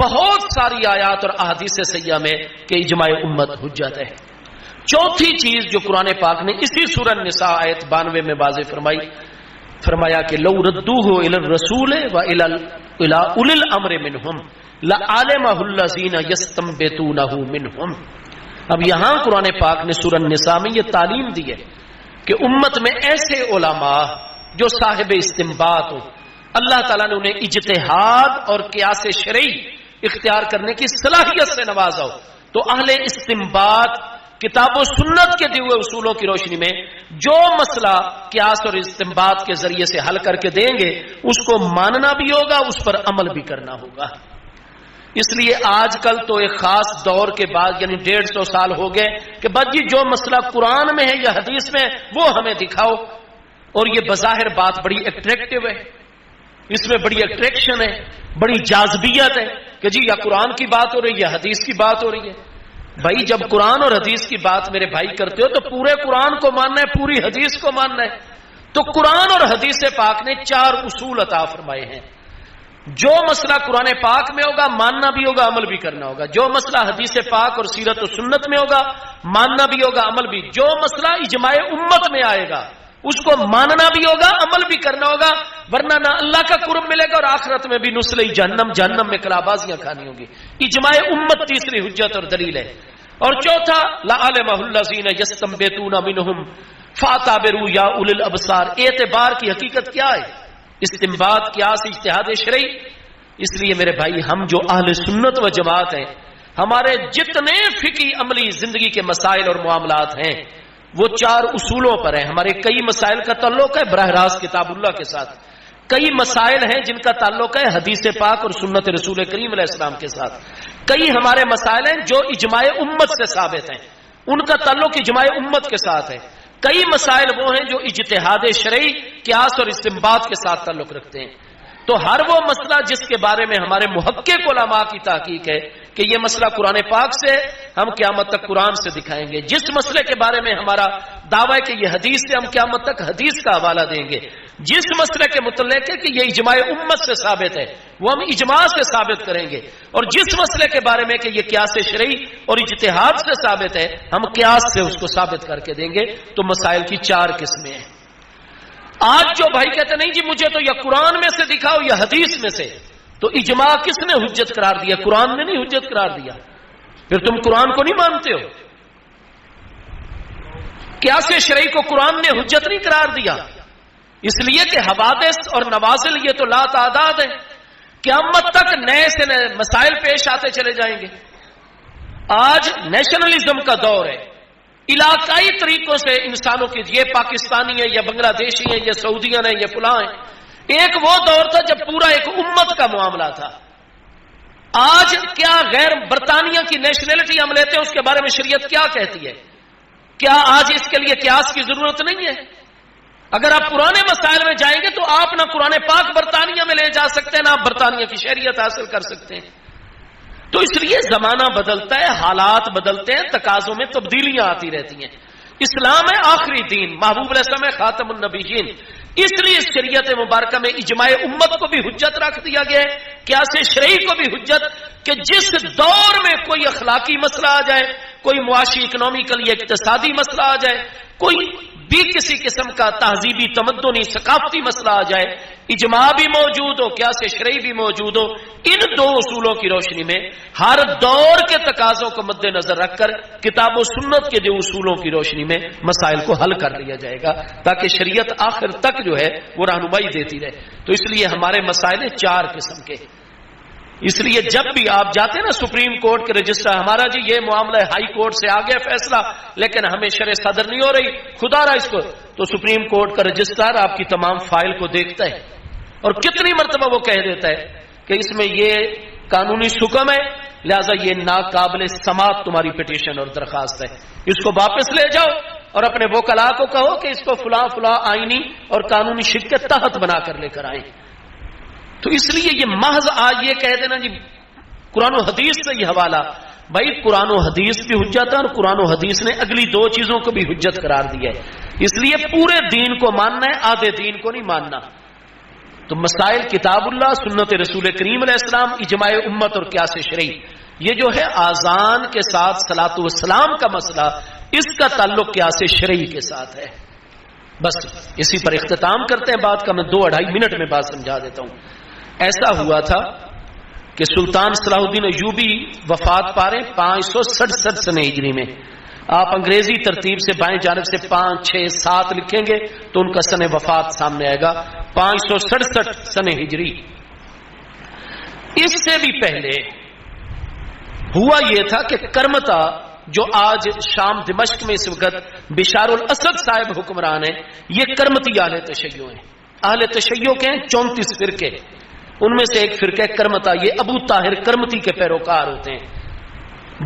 بہت ساری آیات اور احادیث سیاح میں کہ اجماع امت حجت ہے۔ چوتھی چیز جو قرآن پاک نے اسی سورہ النساء آیت 92 میں واضح فرمایا کہ لو ردوہ الی الرسول و الی اولی الامر منہم لعلمہ الذین یستنبطونہ منہم۔ اب یہاں قرآن پاک نے سورہ النساء میں یہ تعلیم دی ہے کہ امت میں ایسے علماء جو صاحب استنباط ہو، اللہ تعالیٰ نے انہیں اجتہاد اور قیاس شرعی اختیار کرنے کی صلاحیت سے نوازا ہو، تو اہل استنباط کتاب و سنت کے دیے ہوئے اصولوں کی روشنی میں جو مسئلہ قیاس اور استنباط کے ذریعے سے حل کر کے دیں گے اس کو ماننا بھی ہوگا، اس پر عمل بھی کرنا ہوگا۔ اس لیے آج کل تو ایک خاص دور کے بعد یعنی 150 سال ہو گئے کہ بس جی جو مسئلہ قرآن میں ہے یا حدیث میں وہ ہمیں دکھاؤ، اور یہ بظاہر بات بڑی اٹریکٹیو ہے، اس میں بڑی اٹریکشن ہے، بڑی جاذبیت ہے کہ جی یا قرآن کی بات ہو رہی ہے یا حدیث کی بات ہو رہی ہے۔ بھائی جب قرآن اور حدیث کی بات میرے بھائی کرتے ہو تو پورے قرآن کو ماننا ہے، پوری حدیث کو ماننا ہے۔ تو قرآن اور حدیث پاک نے 4 اصول عطا فرمائے ہیں، جو مسئلہ قرآن پاک میں ہوگا ماننا بھی ہوگا، عمل بھی کرنا ہوگا، جو مسئلہ حدیث پاک اور سیرت و سنت میں ہوگا ماننا بھی ہوگا، عمل بھی، جو مسئلہ اجماع امت میں آئے گا اس کو ماننا بھی ہوگا، عمل بھی کرنا ہوگا، ورنہ نہ اللہ کا قرب ملے گا اور آخرت میں بھی نسلِ جہنم میں کلابازیاں کھانی ہوگی۔ اجماع امت تیسری حجت اور دلیل ہے۔ اور چوتھا لعلمہ الذین یستنبطون منہم فاعتبروا یا اولی الابصار، اعتبار کی حقیقت کیا ہے؟ استنباط، قیاس، اجتہاد شرعی۔ اس لیے میرے بھائی ہم جو اہل سنت و جماعت ہیں، ہمارے جتنے فقہی عملی زندگی کے مسائل اور معاملات ہیں وہ 4 اصولوں پر ہیں۔ ہمارے کئی مسائل کا تعلق ہے براہ راست کتاب اللہ کے ساتھ، کئی مسائل ہیں جن کا تعلق ہے حدیث پاک اور سنت رسول کریم علیہ السلام کے ساتھ، کئی ہمارے مسائل ہیں جو اجماع امت سے ثابت ہیں، ان کا تعلق اجماع امت کے ساتھ ہے، کئی مسائل وہ ہیں جو اجتہاد شرعی، قیاس اور استنباط کے ساتھ تعلق رکھتے ہیں۔ تو ہر وہ مسئلہ جس کے بارے میں ہمارے محقق علماء کی تحقیق ہے کہ یہ مسئلہ قرآن پاک سے، ہم قیامت تک قرآن سے دکھائیں گے۔ جس مسئلے کے بارے میں ہمارا دعویٰ ہے کہ یہ حدیث سے، ہم قیامت تک حدیث کا حوالہ دیں گے۔ جس مسئلے کے متعلق ہے کہ یہ اجماع امت سے ثابت ہے وہ ہم اجماع سے ثابت کریں گے، اور جس مسئلے کے بارے میں کہ یہ قیاس شرعی اور اجتہاد سے ثابت ہے ہم قیاس سے اس کو ثابت کر کے دیں گے۔ تو مسائل کی 4 قسمیں ہیں۔ آج جو بھائی کہتے نہیں جی مجھے تو یا قرآن میں سے دکھاؤ یا حدیث میں سے، تو اجماع کس نے حجت قرار دیا؟ قرآن نے نہیں حجت قرار دیا، پھر تم قرآن کو نہیں مانتے ہو۔ قیاس شرعی کو قرآن نے حجت نہیں قرار دیا، اس لیے کہ حوادث اور نوازل یہ تو لا تعداد ہیں، قیامت تک نئے سے نئے مسائل پیش آتے چلے جائیں گے۔ آج نیشنلزم کا دور ہے، علاقائی طریقوں سے انسانوں کی، یہ پاکستانی ہے یا بنگلہ دیشی ہے یا سعودیان ہے یا فلاں ہے۔ ایک وہ دور تھا جب پورا ایک امت کا معاملہ تھا۔ آج کیا غیر برطانیہ کی نیشنلٹی ہم لیتے ہیں، اس کے بارے میں شریعت کیا کہتی ہے؟ کیا آج اس کے لیے قیاس کی ضرورت نہیں ہے؟ اگر آپ پرانے مسائل میں جائیں گے تو آپ نہ قرآن پاک برطانیہ میں لے جا سکتے ہیں، نہ آپ برطانیہ کی شہریت حاصل کر سکتے ہیں۔ تو اس لیے زمانہ بدلتا ہے، حالات بدلتے ہیں، تقاضوں میں تبدیلیاں آتی رہتی ہیں۔ اسلام ہے آخری دین، محبوب علیہ السلام ہے خاتم النبیین، اس لیے اس شریعت مبارکہ میں اجماع امت کو بھی حجت رکھ دیا گیا ہے، قیاس شرعی کو بھی حجت، کہ جس دور میں کوئی اخلاقی مسئلہ آ جائے، کوئی معاشی اکنامیکل یا اقتصادی مسئلہ آ جائے، کوئی بھی کسی قسم کا تہذیبی تمدنی ثقافتی مسئلہ آ جائے، اجماع بھی موجود ہو، قیاس شرعی بھی موجود ہو، ان دو اصولوں کی روشنی میں ہر دور کے تقاضوں کو مد نظر رکھ کر کتاب و سنت کے جو اصولوں کی روشنی میں مسائل کو حل کر لیا جائے گا، تاکہ شریعت آخر تک جو ہے وہ رہنمائی دیتی رہے۔ تو اس لیے ہمارے مسائل 4 قسم کے، اس لیے جب بھی آپ جاتے ہیں نا سپریم کورٹ کے رجسٹر، ہمارا جی یہ معاملہ ہے، ہائی کورٹ سے آ گیا فیصلہ لیکن ہمیں شرح صدر نہیں ہو رہی، خدا رہا اس کو، تو سپریم کورٹ کا رجسٹر آپ کی تمام فائل کو دیکھتا ہے اور کتنی مرتبہ وہ کہہ دیتا ہے کہ اس میں یہ قانونی حکم ہے، لہذا یہ ناقابل سماعت تمہاری پٹیشن اور درخواست ہے، اس کو واپس لے جاؤ اور اپنے وکلاء کو کہو کہ اس کو فلاں فلاں آئینی اور قانونی شک کے تحت بنا کر لے کر آئیں۔ تو اس لیے یہ محض آج یہ کہہ دینا جی قرآن و حدیث سے یہ حوالہ، بھائی قرآن و حدیث بھی حجت ہے اور قرآن و حدیث نے اگلی 2 چیزوں کو بھی حجت قرار دیا ہے، اس لیے پورے دین کو ماننا ہے، آدھے دین کو نہیں ماننا۔ تو مسائل کتاب اللہ، سنت رسول کریم علیہ السلام، اجماع امت اور قیاس شرعی، یہ جو ہے آذان کے ساتھ صلاۃ والسلام کا مسئلہ، اس کا تعلق قیاس شرعی کے ساتھ ہے۔ بس اسی پر اختتام کرتے ہیں بات کا، میں 2-2.5 منٹ میں بات سمجھا دیتا ہوں۔ ایسا ہوا تھا کہ سلطان صلاح الدین ایوبی وفات پا رہے 567 سنہ ہجری میں، آپ انگریزی ترتیب سے بائیں جانب سے 5 6 7 لکھیں گے تو ان کا سن وفات سامنے آئے گا 567 سنہ ہجری۔ اس سے بھی پہلے ہوا یہ تھا کہ کرمتا جو آج شام دمشق میں اس وقت بشار الاسد صاحب حکمران ہیں، یہ کرمتی اہل تشیع ہیں۔ اہل تشیع کے ہیں 34 فرقے، ان میں سے ایک فرقہ کرمتا، یہ ابو طاہر کرمتی کے پیروکار ہوتے ہیں۔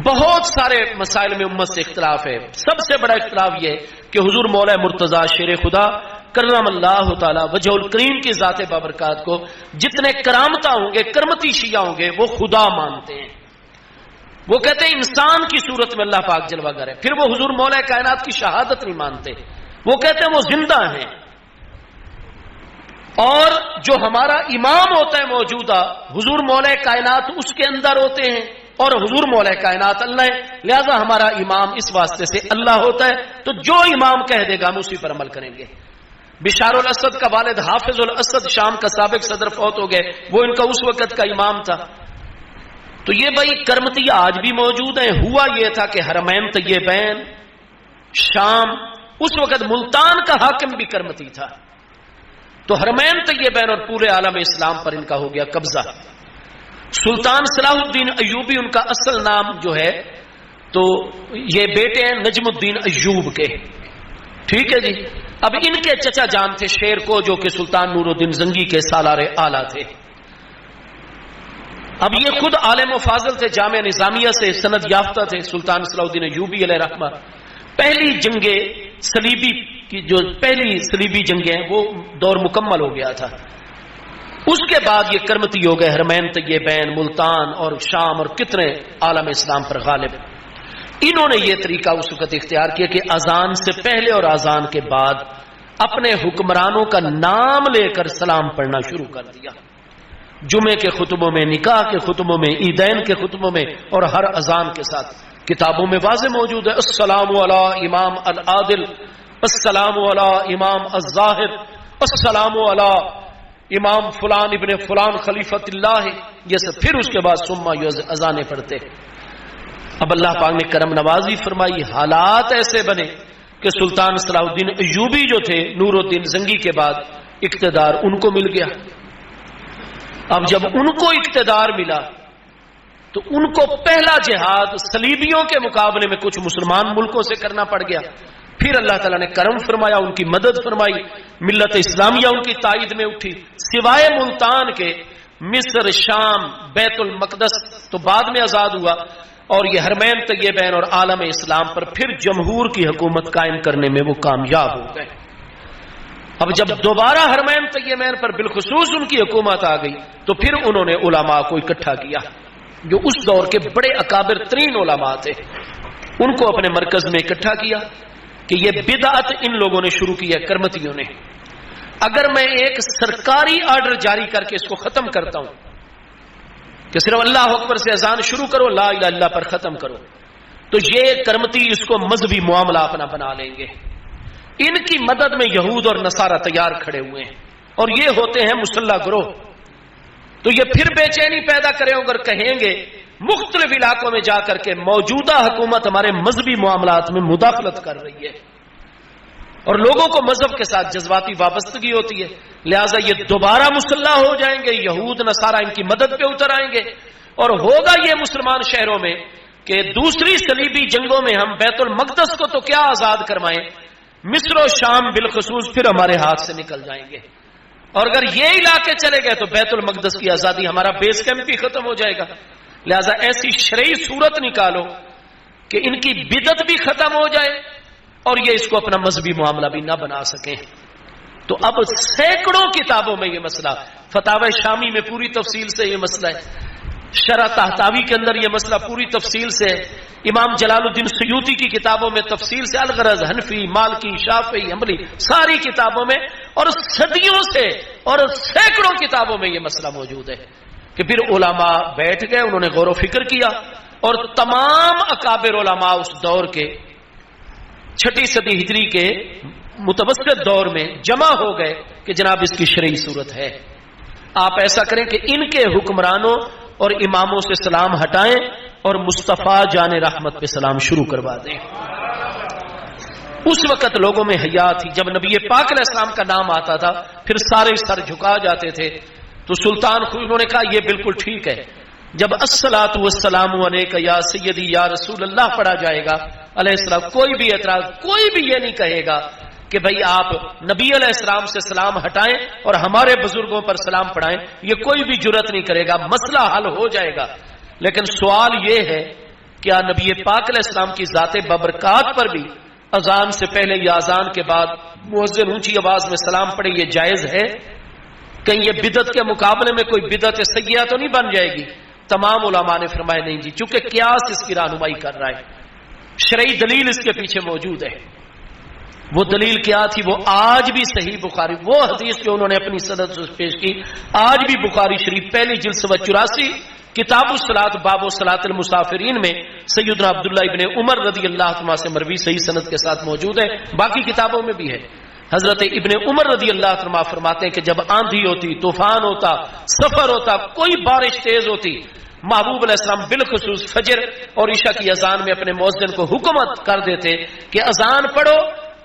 بہت سارے مسائل میں امت سے اختلاف ہے، سب سے بڑا اختلاف یہ ہے کہ حضور مولا مرتضی شیر خدا کرم اللہ تعالی وجہ الکریم کی ذات بابرکات کو جتنے کرامتا ہوں گے، کرمتی شیعہ ہوں گے، وہ خدا مانتے ہیں۔ وہ کہتے ہیں انسان کی صورت میں اللہ پاک جلوہ گر ہے، پھر وہ حضور مولا کائنات کی شہادت نہیں مانتے، وہ کہتے ہیں وہ زندہ ہیں، اور جو ہمارا امام ہوتا ہے موجودہ حضور مولا کائنات اس کے اندر ہوتے ہیں، اور حضور مولا کائنات اللہ ہے، لہذا ہمارا امام اس واسطے سے اللہ ہوتا ہے، تو جو امام کہہ دے گا ہم اسی پر عمل کریں گے۔ بشار الاسد کا والد حافظ الاسد شام کا سابق صدر فوت ہو گئے، وہ ان کا اس وقت کا امام تھا۔ تو یہ بھائی کرمتی آج بھی موجود ہیں۔ ہوا یہ تھا کہ حرمین طیبین شام، اس وقت ملتان کا حاکم بھی کرمتی تھا، تو حرمین طیبین اور پورے عالم اسلام پر ان کا ہو گیا قبضہ۔ سلطان صلاح الدین ایوبی ان کا اصل نام جو ہے، تو یہ بیٹے ہیں نجم الدین ایوب کے، ٹھیک ہے جی۔ اب ان کے چچا جان تھے شیر کو، جو کہ سلطان نور الدین زنگی کے سالار اعلیٰ تھے۔ اب یہ خود عالم و فاضل تھے، جامعہ نظامیہ سے سند یافتہ تھے سلطان صلاح الدین ایوبی علیہ رحمہ۔ پہلی جنگ صلیبی کی جو پہلی صلیبی جنگیں ہیں وہ دور مکمل ہو گیا تھا، اس کے بعد یہ کرمتی ہو گئے، حرمین طیبین، ملتان اور شام اور کتنے عالم اسلام پر غالب۔ انہوں نے یہ طریقہ اس وقت اختیار کیا کہ اذان سے پہلے اور اذان کے بعد اپنے حکمرانوں کا نام لے کر سلام پڑھنا شروع کر دیا، جمعے کے خطبوں میں، نکاح کے خطبوں میں، عیدین کے خطبوں میں، اور ہر اذان کے ساتھ کتابوں میں واضح موجود ہے، السلام علی امام العادل، السلام علی امام الظاہر، السلام علی امام فلان ابن فلان خلیفۃ اللہ، یہ سب۔ پھر اس کے بعد سما اذانے پڑھتے۔ اب اللہ پاک نے کرم نوازی فرمائی، حالات ایسے بنے کہ سلطان صلاح الدین ایوبی جو تھے نور الدین زنگی کے بعد اقتدار ان کو مل گیا۔ اب جب ان کو اقتدار ملا تو ان کو پہلا جہاد صلیبیوں کے مقابلے میں کچھ مسلمان ملکوں سے کرنا پڑ گیا۔ پھر اللہ تعالیٰ نے کرم فرمایا، ان کی مدد فرمائی، ملت اسلامیہ ان کی تائید میں اٹھی، سوائے ملتان کے مصر، شام، بیت المقدس تو بعد میں آزاد ہوا، اور یہ حرمین طیبین اور عالم اسلام پر پھر جمہور کی حکومت قائم کرنے میں وہ کامیاب ہو گئے۔ اب جب دوبارہ حرمین طیبین پر بالخصوص ان کی حکومت آ گئی تو پھر انہوں نے علماء کو اکٹھا کیا، جو اس دور کے بڑے اکابر ترین علماء تھے، ان کو اپنے مرکز میں اکٹھا کیا کہ یہ بدعت ان لوگوں نے شروع کی ہے، کرمتیوں نے۔ اگر میں ایک سرکاری آرڈر جاری کر کے اس کو ختم کرتا ہوں کہ صرف اللہ اکبر سے اذان شروع کرو، لا الہ الا اللہ پر ختم کرو، تو یہ کرمتی اس کو مذہبی معاملہ اپنا بنا لیں گے۔ ان کی مدد میں یہود اور نصارہ تیار کھڑے ہوئے ہیں، اور یہ ہوتے ہیں مسلح گروہ۔ تو یہ پھر بے چینی پیدا کریں اگر کہیں گے مختلف علاقوں میں جا کر کے موجودہ حکومت ہمارے مذہبی معاملات میں مداخلت کر رہی ہے، اور لوگوں کو مذہب کے ساتھ جذباتی وابستگی ہوتی ہے، لہٰذا یہ دوبارہ مسلح ہو جائیں گے، یہود نصارہ ان کی مدد پہ اتر آئیں گے، اور ہوگا یہ مسلمان شہروں میں کہ دوسری صلیبی جنگوں میں ہم بیت المقدس کو تو کیا آزاد کروائیں، مصر و شام بالخصوص پھر ہمارے ہاتھ سے نکل جائیں گے، اور اگر یہ علاقے چلے گئے تو بیت المقدس کی آزادی، ہمارا بیس کیمپ بھی ختم ہو جائے گا۔ لہذا ایسی شرعی صورت نکالو کہ ان کی بدعت بھی ختم ہو جائے اور یہ اس کو اپنا مذہبی معاملہ بھی نہ بنا سکیں۔ تو اب سینکڑوں کتابوں میں یہ مسئلہ، فتاوی شامی میں پوری تفصیل سے یہ مسئلہ ہے، شرح تحتاوی کے اندر یہ مسئلہ پوری تفصیل سے ہے، امام جلال الدین سیوطی کی کتابوں میں تفصیل سے، الغرض حنفی، مالکی، شافعی، حنبلی، ساری کتابوں میں اور صدیوں سے اور سینکڑوں کتابوں میں یہ مسئلہ موجود ہے کہ پھر علماء بیٹھ گئے، انہوں نے غور و فکر کیا، اور تمام اکابر علماء اس دور کے 6 صدی ہجری کے متوسط دور میں جمع ہو گئے کہ جناب اس کی شرعی صورت ہے، آپ ایسا کریں کہ ان کے حکمرانوں اور اماموں سے سلام ہٹائیں اور مصطفیٰ جان رحمت پہ سلام شروع کروا دیں۔ اس وقت لوگوں میں حیا تھی، جب نبی پاک علیہ السلام کا نام آتا تھا پھر سارے سر جھکا جاتے تھے، تو سلطان خود انہوں نے کہا یہ بالکل ٹھیک ہے، جب الصلاۃ والسلام علیک یا سیدی یا رسول اللہ پڑھا جائے گا علیہ السلام، کوئی بھی اعتراض، کوئی بھی یہ نہیں کہے گا کہ بھئی آپ نبی علیہ السلام سے سلام ہٹائیں اور ہمارے بزرگوں پر سلام پڑھائیں، یہ کوئی بھی جرات نہیں کرے گا، مسئلہ حل ہو جائے گا۔ لیکن سوال یہ ہے کیا نبی پاک علیہ السلام کی ذات بابرکات پر بھی اذان سے پہلے یا اذان کے بعد مؤذن اونچی آواز میں سلام پڑھے، یہ جائز ہے؟ کہیں یہ بدعت کے مقابلے میں کوئی بدعت سیئہ تو نہیں بن جائے گی؟ تمام علماء نے فرمایا نہیں جی، چونکہ قیاس اس کی رہنمائی کر رہا ہے، شرعی دلیل اس کے پیچھے موجود ہے۔ وہ دلیل کیا تھی؟ وہ آج بھی صحیح بخاری، وہ حدیث جو انہوں نے اپنی سند سے پیش کی، آج بھی بخاری شریف پہلی جلد 84 کتاب الصلاۃ باب صلاۃ المسافرین میں سیدنا عبداللہ ابن عمر رضی اللہ عنہ سے مروی صحیح سند کے ساتھ موجود ہے، باقی کتابوں میں بھی ہے۔ حضرت ابن عمر رضی اللہ عنہ فرماتے ہیں کہ جب آندھی ہوتی، طوفان ہوتا، سفر ہوتا، کوئی بارش تیز ہوتی، محبوب علیہ السلام بالخصوص فجر اور عشاء کی اذان میں اپنے مؤذن کو حکمت کر دیتے کہ اذان پڑھو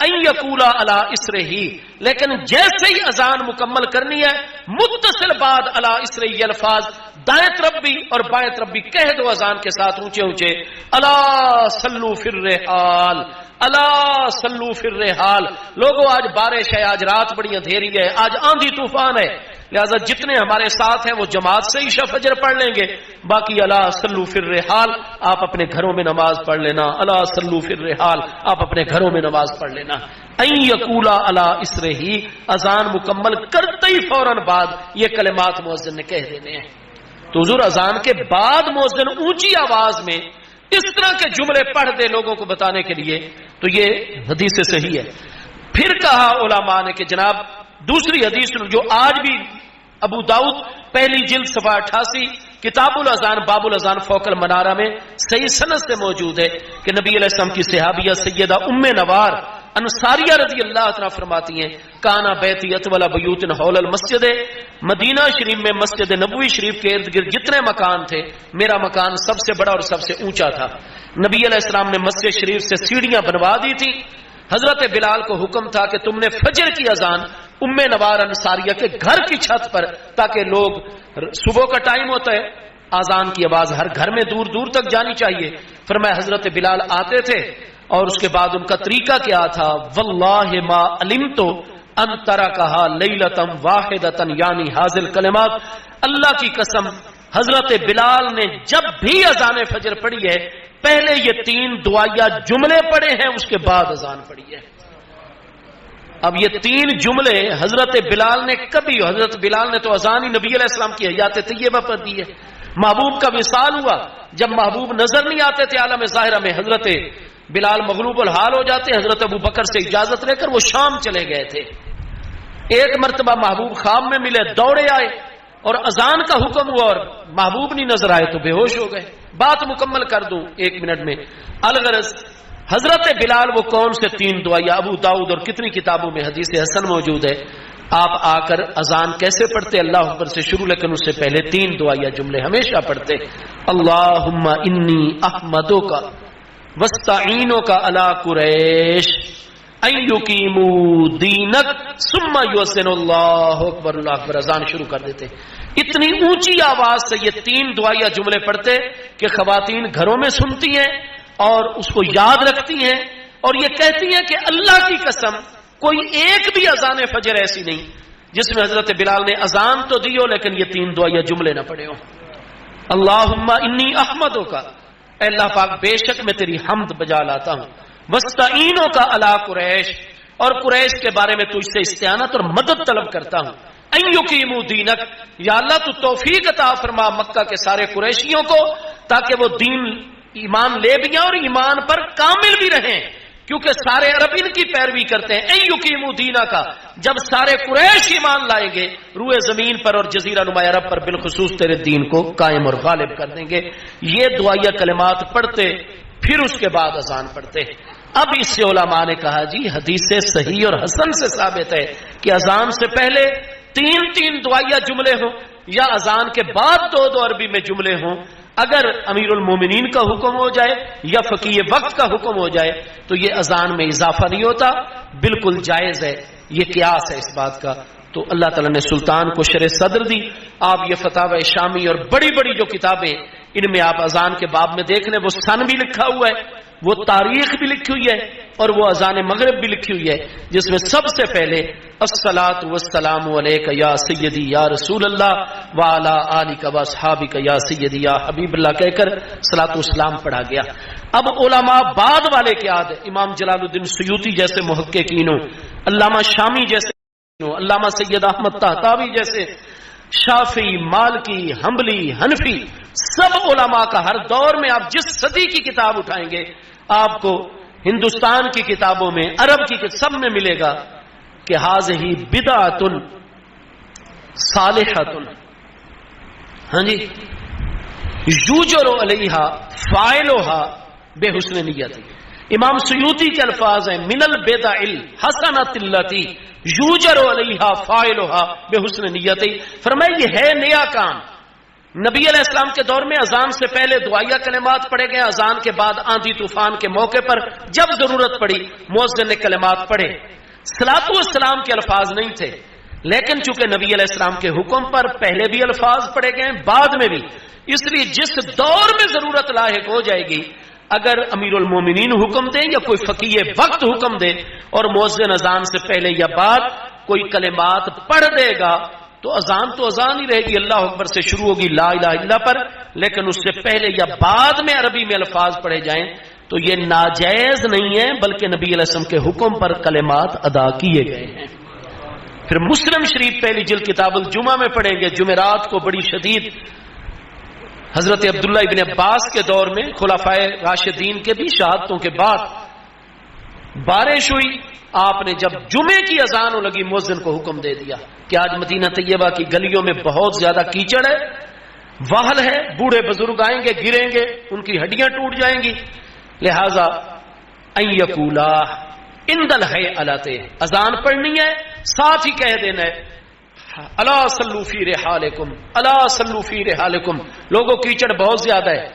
ان یقولا علی اسرہی، لیکن جیسے ہی اذان مکمل کرنی ہے متصل بعد علی اسرہی الفاظ دائیں طرف بھی اور بائیں طرف بھی کہہ دو اذان کے ساتھ اونچے اونچے، الا صلو فی الرحال، الا صلو فی الرحال۔ لوگوں آج بارش ہے، آج رات بڑی اندھیری ہے، آج آندھی طوفان ہے، لہذا جتنے ہمارے ساتھ ہیں وہ جماعت سے عشاء فجر پڑھ لیں گے، باقی الا صلو فی الرحال آپ اپنے گھروں میں نماز پڑھ لینا، الا صلو فی الرحال آپ اپنے گھروں میں نماز پڑھ لینا۔ این یقولا علی اسرہی، اذان مکمل کرتے ہی فوراً بعد یہ کلمات مؤذن نے کہہ دینے ہیں۔ تو حضور اذان کے بعد مؤذن اونچی آواز میں اس طرح کے جملے پڑھ دے لوگوں کو بتانے کے لیے، تو یہ حدیث صحیح ہے۔ پھر کہا علماء نے کہ جناب دوسری حدیث جو آج بھی ابو داؤد پہلی جلد صفحہ 88 کتاب الاذان باب الاذان فوق المنارہ میں صحیح سند سے موجود ہے کہ نبی علیہ السلام کی صحابیہ سیدہ ام نوار انصاریہ رضی اللہ عنہا فرماتی ہیں کانا بیتی اطول بیوت حول المسجد، مدینہ شریف میں مسجد نبوی شریف کے ارد گرد جتنے مکان تھے میرا مکان سب سے بڑا اور سب سے اونچا تھا۔ نبی علیہ السلام نے مسجد شریف سے سیڑھیاں بنوا دی تھی، حضرت بلال کو حکم تھا کہ تم نے فجر کی اذان ام نوار انصاریہ کے گھر کی چھت پر، تاکہ لوگ صبح کا ٹائم ہوتا ہے اذان کی آواز ہر گھر میں دور دور تک جانی چاہیے، فرمایا حضرت بلال آتے تھے اور اس کے بعد ان کا طریقہ کیا تھا، واللہ ما علمت ان ترکھا لیلۃ واحدۃ، یعنی حاضر کلمات، اللہ کی قسم حضرت بلال نے جب بھی اذان فجر پڑھی ہے پہلے یہ 3 دعائیہ جملے پڑھے ہیں، اس کے بعد اذان پڑھی ہے۔ اب یہ 3 جملے حضرت بلال نے کبھی، حضرت بلال نے تو اذان ہی نبی علیہ السلام کی حیات طیبہ پر دی ہے۔ محبوب کا وصال ہوا، جب محبوب نظر نہیں آتے تھے عالم ظاہرہ میں، حضرت بلال مغلوب الحال ہو جاتے، حضرت ابو بکر سے اجازت لے کر وہ شام چلے گئے تھے۔ ایک مرتبہ محبوب خواب میں ملے، دوڑے آئے اور اذان کا حکم ہوا اور محبوب نہیں نظر آئے تو بے ہوش ہو گئے۔ بات مکمل کر دوں 1 منٹ میں۔ الغرض حضرت بلال وہ کون سے 3 دعائیہ، ابو داؤد اور کتنی کتابوں میں حدیث حسن موجود ہے، آپ آ کر اذان کیسے پڑھتے؟ اللہ اکبر سے شروع، لیکن اس سے پہلے 3 دعائیہ جملے ہمیشہ پڑھتے، اللہم انی احمدک واستعینک علی قریش ان یقیموا دینک ثم یؤذن اللہ اکبر اللہ اکبر، اذان شروع کر دیتے۔ اتنی اونچی آواز سے یہ 3 دعائیہ جملے پڑھتے کہ خواتین گھروں میں سنتی ہیں اور اس کو یاد رکھتی ہیں، اور یہ کہتی ہیں کہ اللہ کی قسم کوئی ایک بھی اذان فجر ایسی نہیں جس میں حضرت بلال نے اذان تو دی ہو لیکن یہ 3 دعائیہ جملے نہ پڑھے ہوں۔ اللہم انی احمدک، اے اللہ پاک بے شک میں تیری حمد بجا لاتا ہوں، واستعینک علی قریش، اور قریش کے بارے میں تجھ سے استعانت اور مدد طلب کرتا ہوں، ان یقیموا دینک، یا اللہ تو توفیق عطا فرما مکہ کے سارے قریشیوں کو تاکہ وہ دین ایمان لے بھی اور ایمان پر کامل بھی رہیں، کیونکہ سارے عرب ان کی پیروی کرتے ہیں۔ ان یقیموا دینک کا جب سارے قریش ایمان لائیں گے روئے زمین پر اور جزیرہ نما عرب پر بالخصوص تیرے دین کو قائم اور غالب کر دیں گے۔ یہ دعائیہ کلمات پڑھتے پھر اس کے بعد اذان پڑھتے۔ اب اس سے علماء نے کہا جی حدیث سے صحیح اور حسن سے ثابت ہے کہ اذان سے پہلے 3 دعائیہ جملے ہوں یا اذان کے بعد 2 عربی میں جملے ہوں، اگر امیر المومنین کا حکم ہو جائے یا فقیہ وقت کا حکم ہو جائے تو یہ اذان میں اضافہ نہیں ہوتا، بالکل جائز ہے، یہ قیاس ہے اس بات کا۔ تو اللہ تعالیٰ نے سلطان کو شرح صدر دی، آپ یہ فتاوی شامی اور بڑی بڑی جو کتابیں ان میں آپ اذان کے باب میں دیکھ لیں، وہ سن بھی لکھا ہوا ہے، وہ تاریخ بھی لکھی ہوئی ہے، اور وہ اذان مغرب بھی لکھی ہوئی ہے، جس میں سب سے پہلے الصلاۃ والسلام علیک یا سیدی یا رسول اللہ وعلی آلک واصحابک یا سیدی یا حبیب اللہ کہہ کر صلاۃ والسلام پڑھا گیا۔ اب علماء بعد والے کیا ہے، امام جلال الدین سیوطی جیسے محققینوں، علامہ شامی جیسے، علامہ سید احمد طہطاوی جیسے، شافعی، مالکی، حنبلی، حنفی، سب علماء کا ہر دور میں آپ جس صدی کی کتاب اٹھائیں گے آپ کو ہندوستان کی کتابوں میں، عرب کی سب میں ملے گا کہ ہذہ بدعۃ صالحۃ، ہاں جی، یوجر علیہا فاعلھا بحسن نیت۔ امام سیوطی کے الفاظ ہیں من البدع الحسنۃ التی یوجر علیہا فاعلھا بحسن نیت، فرمایا یہ ہے نیا کام۔ نبی علیہ السلام کے دور میں اذان سے پہلے دعائیہ کلمات پڑھے گئے، اذان کے بعد آندھی طوفان کے موقع پر جب ضرورت پڑی مؤذن نے کلمات پڑھے، صلاۃ والسلام کے الفاظ نہیں تھے، لیکن چونکہ نبی علیہ السلام کے حکم پر پہلے بھی الفاظ پڑھے گئے بعد میں بھی، اس لیے جس دور میں ضرورت لاحق ہو جائے گی، اگر امیر المومنین حکم دے یا کوئی فقیہ وقت حکم دے اور مؤذن اذان سے پہلے یا بعد کوئی کلمات پڑھ دے گا تو اذان ہی رہے گی، اللہ اکبر سے شروع ہوگی لا الہ الا پر، لیکن اس سے پہلے یا بعد میں عربی میں الفاظ پڑھے جائیں تو یہ ناجائز نہیں ہے، بلکہ نبی علیہ السلام کے حکم پر کلمات ادا کیے گئے ہیں۔ پھر مسلم شریف پہلی جلد کتاب الجمعہ میں پڑھیں گے، جمعرات کو بڑی شدید حضرت عبداللہ ابن عباس کے دور میں خلفائے راشدین کے بھی شہادتوں کے بعد بارش ہوئی، آپ نے جب جمعے کی اذان لگی مؤذن کو حکم دے دیا کہ آج مدینہ طیبہ کی گلیوں میں بہت زیادہ کیچڑ ہے، وہل ہے، بوڑھے بزرگ آئیں گے، گریں گے، ان کی ہڈیاں ٹوٹ جائیں گی، لہذا ان یقولا عند الحیئلۃ، اذان پڑھنی ہے ساتھ ہی کہہ دینا ہے الا صلوا فی رحالکم، الا صلوا فی رحالکم، لوگوں کیچڑ بہت زیادہ ہے،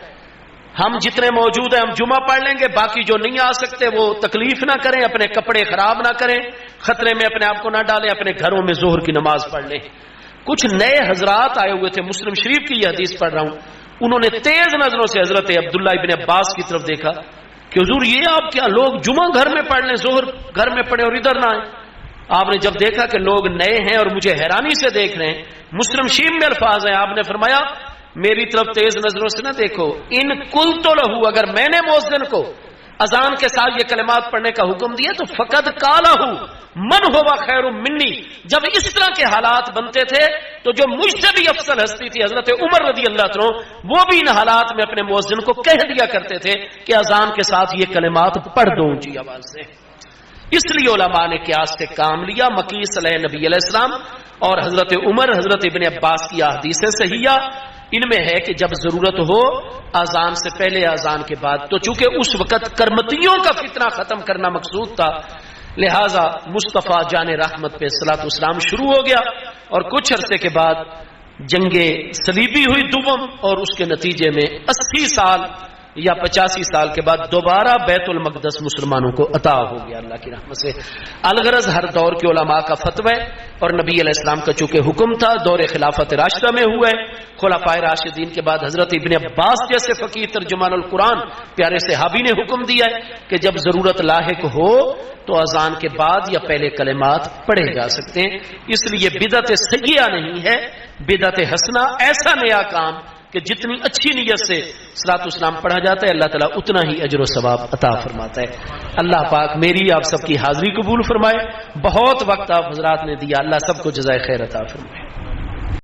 ہم جتنے موجود ہیں ہم جمعہ پڑھ لیں گے، باقی جو نہیں آ سکتے وہ تکلیف نہ کریں، اپنے کپڑے خراب نہ کریں، خطرے میں اپنے آپ کو نہ ڈالیں، اپنے گھروں میں ظہر کی نماز پڑھ لیں۔ کچھ نئے حضرات آئے ہوئے تھے، مسلم شریف کی یہ حدیث پڑھ رہا ہوں، انہوں نے تیز نظروں سے حضرت عبداللہ ابن عباس کی طرف دیکھا کہ حضور یہ آپ کیا، لوگ جمعہ گھر میں پڑھ لیں، ظہر گھر میں پڑھیں اور ادھر نہ آئیں۔ آپ نے جب دیکھا کہ لوگ نئے ہیں اور مجھے حیرانی سے دیکھ رہے ہیں، مسلم شریف میں الفاظ ہیں، آپ نے فرمایا میری طرف تیز نظروں سے نہ دیکھو، ان کل تو لہو، اگر میں نے مؤذن کو اذان کے ساتھ یہ کلمات پڑھنے کا حکم دیا تو فقد قالہ من ہوا خیر منی، جب اس طرح کے حالات بنتے تھے تو جو مجھ سے بھی افضل ہستی تھی حضرت عمر رضی اللہ عنہ، وہ بھی ان حالات میں اپنے مؤذن کو کہہ دیا کرتے تھے کہ اذان کے ساتھ یہ کلمات پڑھ دو اونچی آواز سے۔ اس لیے علماء نے قیاس سے کام لیا۔ مقیس علیہ نبی علیہ السلام اور حضرت عمر، حضرت ابن عباس کی احادیث صحیحہ، ان میں ہے کہ جب ضرورت ہو اذان سے پہلے اذان کے بعد، تو چونکہ اس وقت کرمتیوں کا فتنہ ختم کرنا مقصود تھا، لہذا مصطفیٰ جان رحمت پہ صلاۃ والسلام شروع ہو گیا، اور کچھ عرصے کے بعد جنگ صلیبی ہوئی دوم، اور اس کے نتیجے میں 80 سال یا 85 سال کے بعد دوبارہ بیت المقدس مسلمانوں کو عطا ہو گیا اللہ کی رحمت سے۔ الغرض ہر دور کے علماء کا فتوی اور نبی علیہ السلام کا چونکہ حکم تھا، دور خلافت راشدہ میں ہوا ہے، خلفائے راشدین کے بعد حضرت ابن عباس جیسے فقیہ ترجمان القرآن پیارے صحابی نے حکم دیا ہے کہ جب ضرورت لاحق ہو تو اذان کے بعد یا پہلے کلمات پڑھے جا سکتے ہیں۔ اس لیے بدعت سیئہ نہیں ہے، بدعت حسنہ ایسا نیا کام کہ جتنی اچھی نیت سے صلاۃ والسلام پڑھا جاتا ہے اللہ تعالیٰ اتنا ہی اجر و ثواب عطا فرماتا ہے۔ اللہ پاک میری آپ سب کی حاضری قبول فرمائے۔ بہت وقت آپ حضرات نے دیا، اللہ سب کو جزائے خیر عطا فرمائے۔